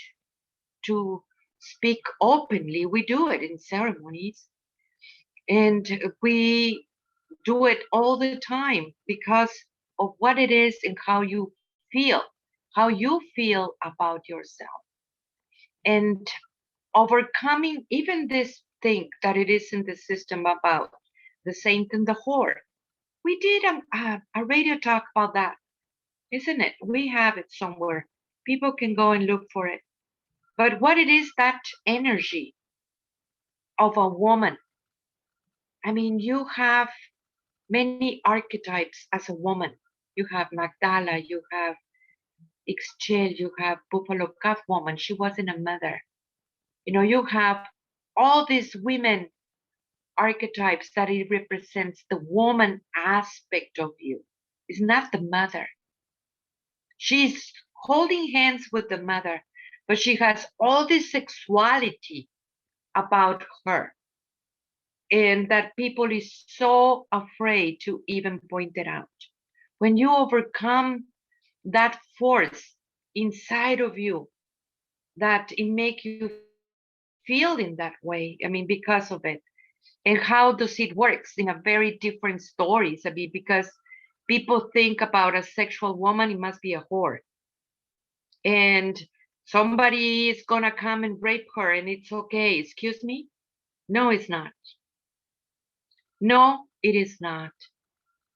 to speak openly. We do it in ceremonies and we do it all the time because of what it is and how you feel about yourself. And overcoming even this thing that it is in the system about the saint and the whore. We did a radio talk about that, isn't it? We have it somewhere. People can go and look for it. But what it is, that energy of a woman. I mean, you have many archetypes as a woman. You have Magdala, you have exchange. You have Buffalo Calf Woman. She wasn't a mother. You know, you have all these women archetypes that it represents the woman aspect of you. It's not the mother. She's holding hands with the mother, but she has all this sexuality about her. And that people is so afraid to even point it out. When you overcome that force inside of you, that it make you feel in that way, I mean, because of it. And how does it works in a very different stories? I mean, because people think about a sexual woman, it must be a whore. And somebody is gonna come and rape her and it's okay. Excuse me? No, it's not. No, it is not.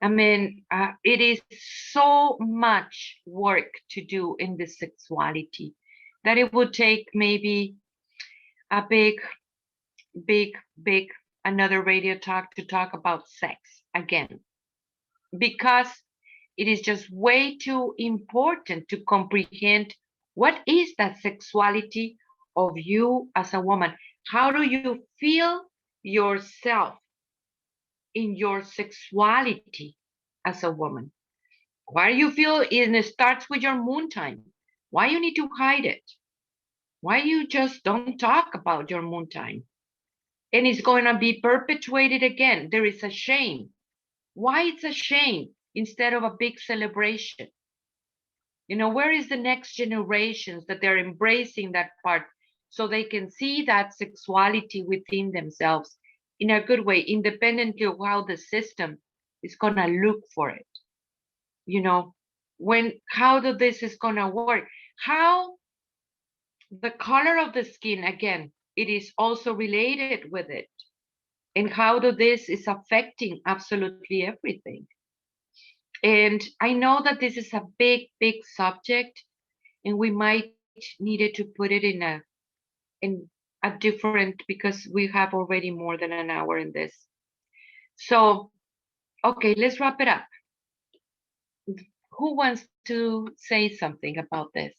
I mean, it is so much work to do in the sexuality that it would take maybe a big another radio talk to talk about sex again, because it is just way too important to comprehend what is that sexuality of you as a woman. How do you feel yourself in your sexuality as a woman? Why do you feel, and it starts with your moon time? Why you need to hide it? Why you just don't talk about your moon time? And it's going to be perpetuated again. There is a shame. Why it's a shame instead of a big celebration? You know, where is the next generations that they're embracing that part so they can see that sexuality within themselves in a good way, independently of how the system is going to look for it? You know, how this is going to work? How the color of the skin, again, it is also related with it. And how this is affecting absolutely everything. And I know that this is a big subject, and we might needed to put it in a different, because we have already more than an hour in this. So, okay, let's wrap it up. Who wants to say something about this,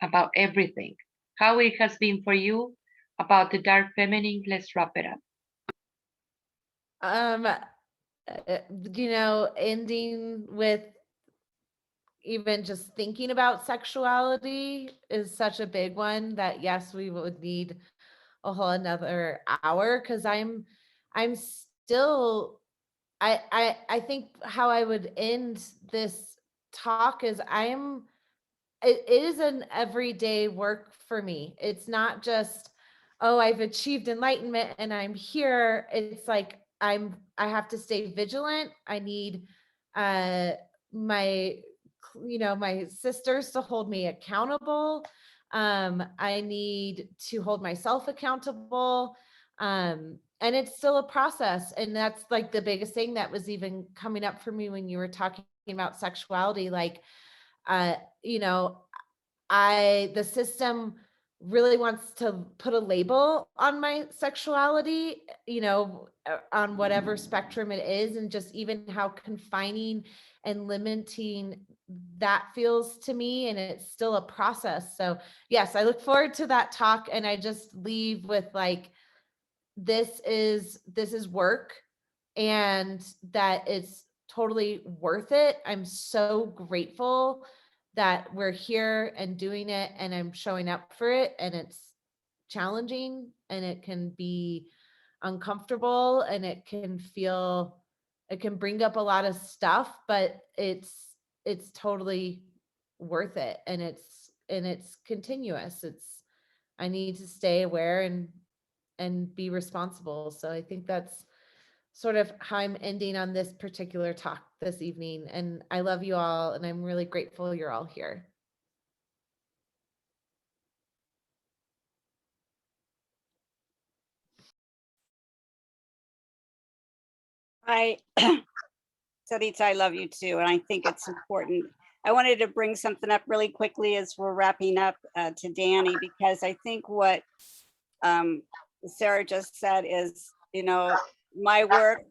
about everything, how it has been for you, about the dark feminine? Let's wrap it up. Ending with even just thinking about sexuality is such a big one that yes, we would need a whole another hour, because I'm still I think how I would end this talk is it is an everyday work for me. It's not just, oh, I've achieved enlightenment and I'm here. It's like I have to stay vigilant. I need my my sisters to hold me accountable. I need to hold myself accountable. And it's still a process. And that's like the biggest thing that was even coming up for me when you were talking about sexuality. Like, uh, you know, the system really wants to put a label on my sexuality, on whatever spectrum it is, and just even how confining and limiting that feels to me. And it's still a process. So yes, I look forward to that talk, and I just leave with like, this is work, and that it's totally worth it. I'm so grateful that we're here and doing it, and I'm showing up for it, and it's challenging, and it can be uncomfortable, and it can bring up a lot of stuff, but it's totally worth it. And it's continuous. I need to stay aware and be responsible. So I think that's sort of how I'm ending on this particular talk this evening. And I love you all, and I'm really grateful you're all here. Sarita, I love you too. And I think it's important. I wanted to bring something up really quickly as we're wrapping up to Danny, because I think what Sarah just said is, my work,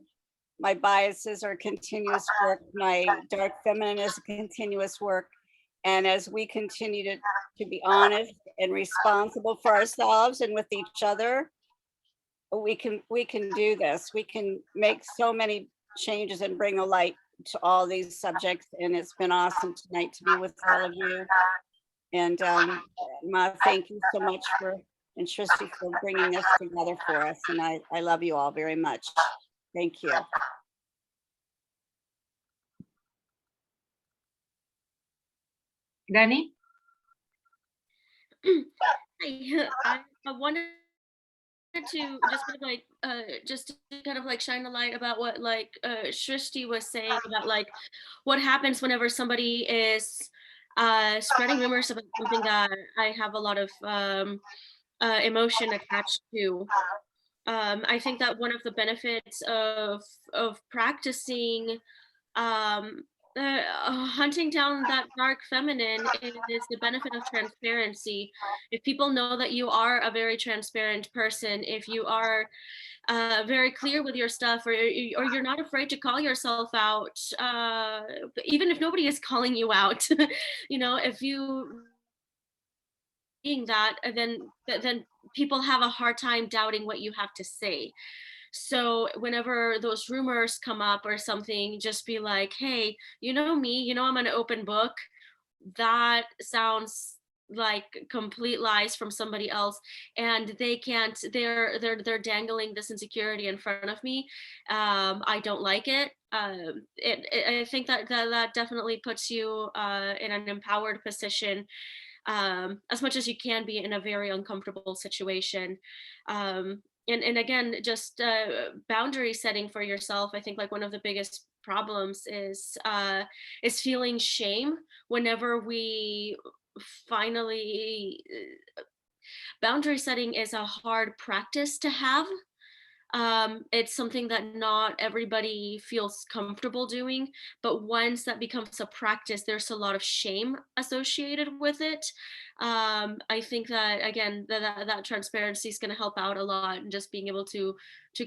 my biases are continuous work. My dark feminine is a continuous work. And as we continue to be honest and responsible for ourselves and with each other, we can do this. We can make so many changes and bring a light to all these subjects. And it's been awesome tonight to be with all of you. And Ma, thank you so much and Tristy for bringing this together for us. And I love you all very much. Thank you. Danny? I wanted to just kind of like just to kind of like shine a light about what like Shrishti was saying about like what happens whenever somebody is spreading rumors about something that I have a lot of emotion attached to. I think that one of the benefits of practicing um hunting down that dark feminine is the benefit of transparency. If people know that you are a very transparent person, if you are very clear with your stuff, or you're not afraid to call yourself out, even if nobody is calling you out, if you being that, then people have a hard time doubting what you have to say. So whenever those rumors come up or something, just be like, hey, you know me, I'm an open book. That sounds like complete lies from somebody else, and they're dangling this insecurity in front of me. I don't like it. I think that definitely puts you in an empowered position, as much as you can be in a very uncomfortable situation. And again, just boundary setting for yourself. I think like one of the biggest problems is feeling shame whenever we finally boundary setting is a hard practice to have. It's something that not everybody feels comfortable doing, but once that becomes a practice, there's a lot of shame associated with it. I think that again, that transparency is going to help out a lot, and just being able to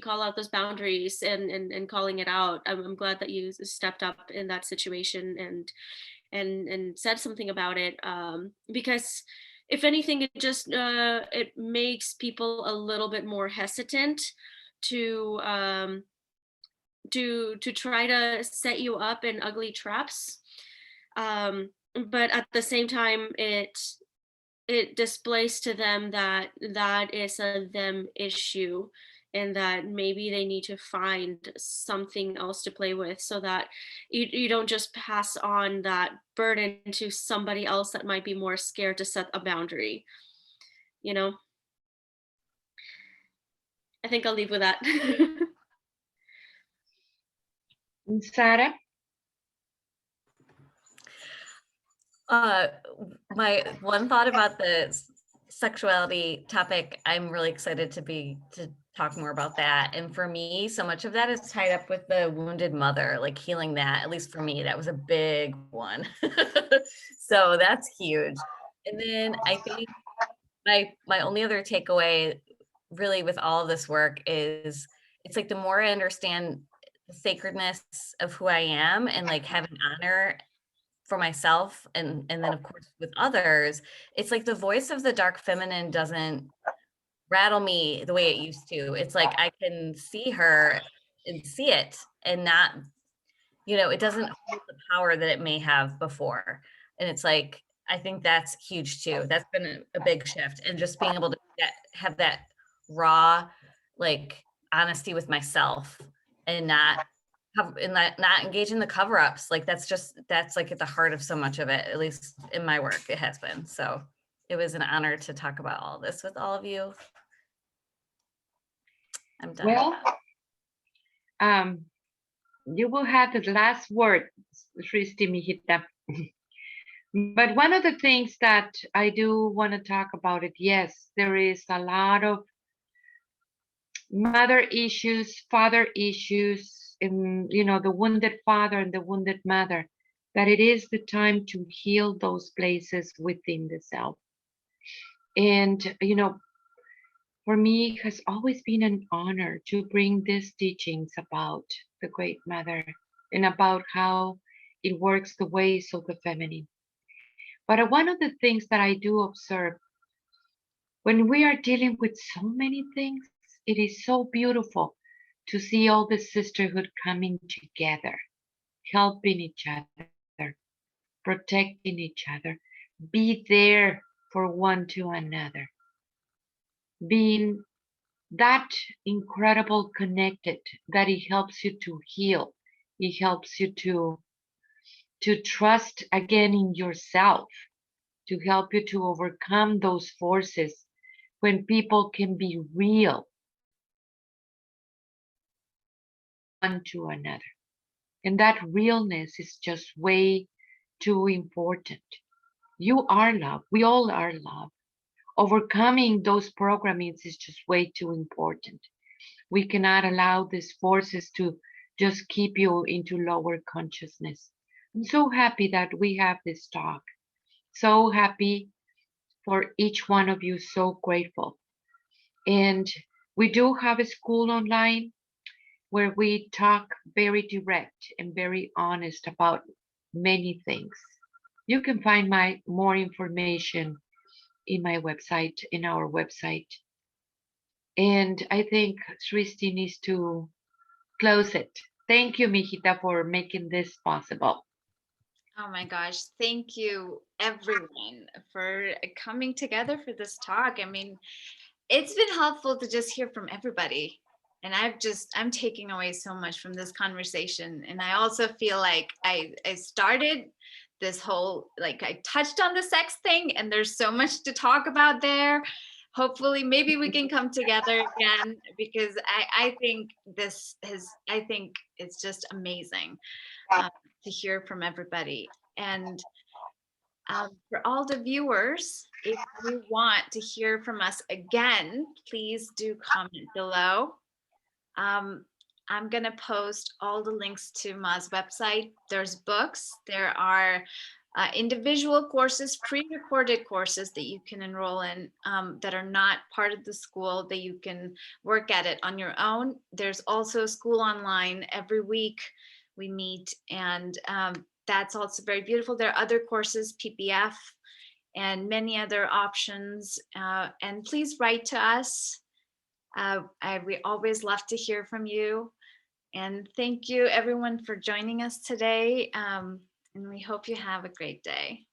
call out those boundaries and calling it out. I'm glad that you stepped up in that situation and said something about it, because if anything, it just it makes people a little bit more hesitant to try to set you up in ugly traps. But at the same time, it displays to them that that is a them issue, and that maybe they need to find something else to play with, so that you don't just pass on that burden to somebody else that might be more scared to set a boundary. I think I'll leave with that. Sarah? My one thought about the sexuality topic, I'm really excited to talk more about that. And for me, so much of that is tied up with the wounded mother, like healing that. At least for me, that was a big one. So that's huge. And then I think my only other takeaway really with all of this work is it's like the more I understand the sacredness of who I am and like have an honor for myself and then of course with others, it's like the voice of the dark feminine doesn't rattle me the way it used to. It's like I can see her and see it and not, it doesn't hold the power that it may have before. And it's like, I think that's huge too. That's been a big shift, and just being able to have that raw, like honesty with myself and not engage in the cover-ups. Like that's like at the heart of so much of it, at least in my work, it has been. So it was an honor to talk about all this with all of you. I'm done. Well, you will have the last word, Srishti Mihita. But one of the things that I do want to talk about it, yes, there is a lot of mother issues, father issues, and the wounded father and the wounded mother, that it is the time to heal those places within the self. And for me, it has always been an honor to bring these teachings about the Great Mother and about how it works the ways of the feminine. But one of the things that I do observe when we are dealing with so many things, it is so beautiful to see all the sisterhood coming together, helping each other, protecting each other, be there for one to another, being that incredible connected that it helps you to heal. It helps you to trust again in yourself, to help you to overcome those forces when people can be real one to another. And that realness is just way too important. You are love. We all are love. Overcoming those programmings is just way too important. We cannot allow these forces to just keep you into lower consciousness. I'm so happy that we have this talk. So happy for each one of you. So grateful. And we do have a school online where we talk very direct and very honest about many things. You can find my more information in my website, in our website. And I think Sristi needs to close it. Thank you, Mijita, for making this possible. Oh my gosh, thank you everyone for coming together for this talk. I mean, it's been helpful to just hear from everybody. And I'm taking away so much from this conversation. And I also feel like I started this whole, like I touched on the sex thing and there's so much to talk about there. Hopefully, maybe we can come together again because I think I think it's just amazing to hear from everybody. And for all the viewers, if you want to hear from us again, please do comment below. I'm going to post all the links to Ma's website. There's books. There are individual courses, pre-recorded courses that you can enroll in that are not part of the school, that you can work at it on your own. There's also school online. Every week we meet, and that's also very beautiful. There are other courses, PPF, and many other options. And please write to us. We always love to hear from you. And thank you everyone for joining us today. And we hope you have a great day.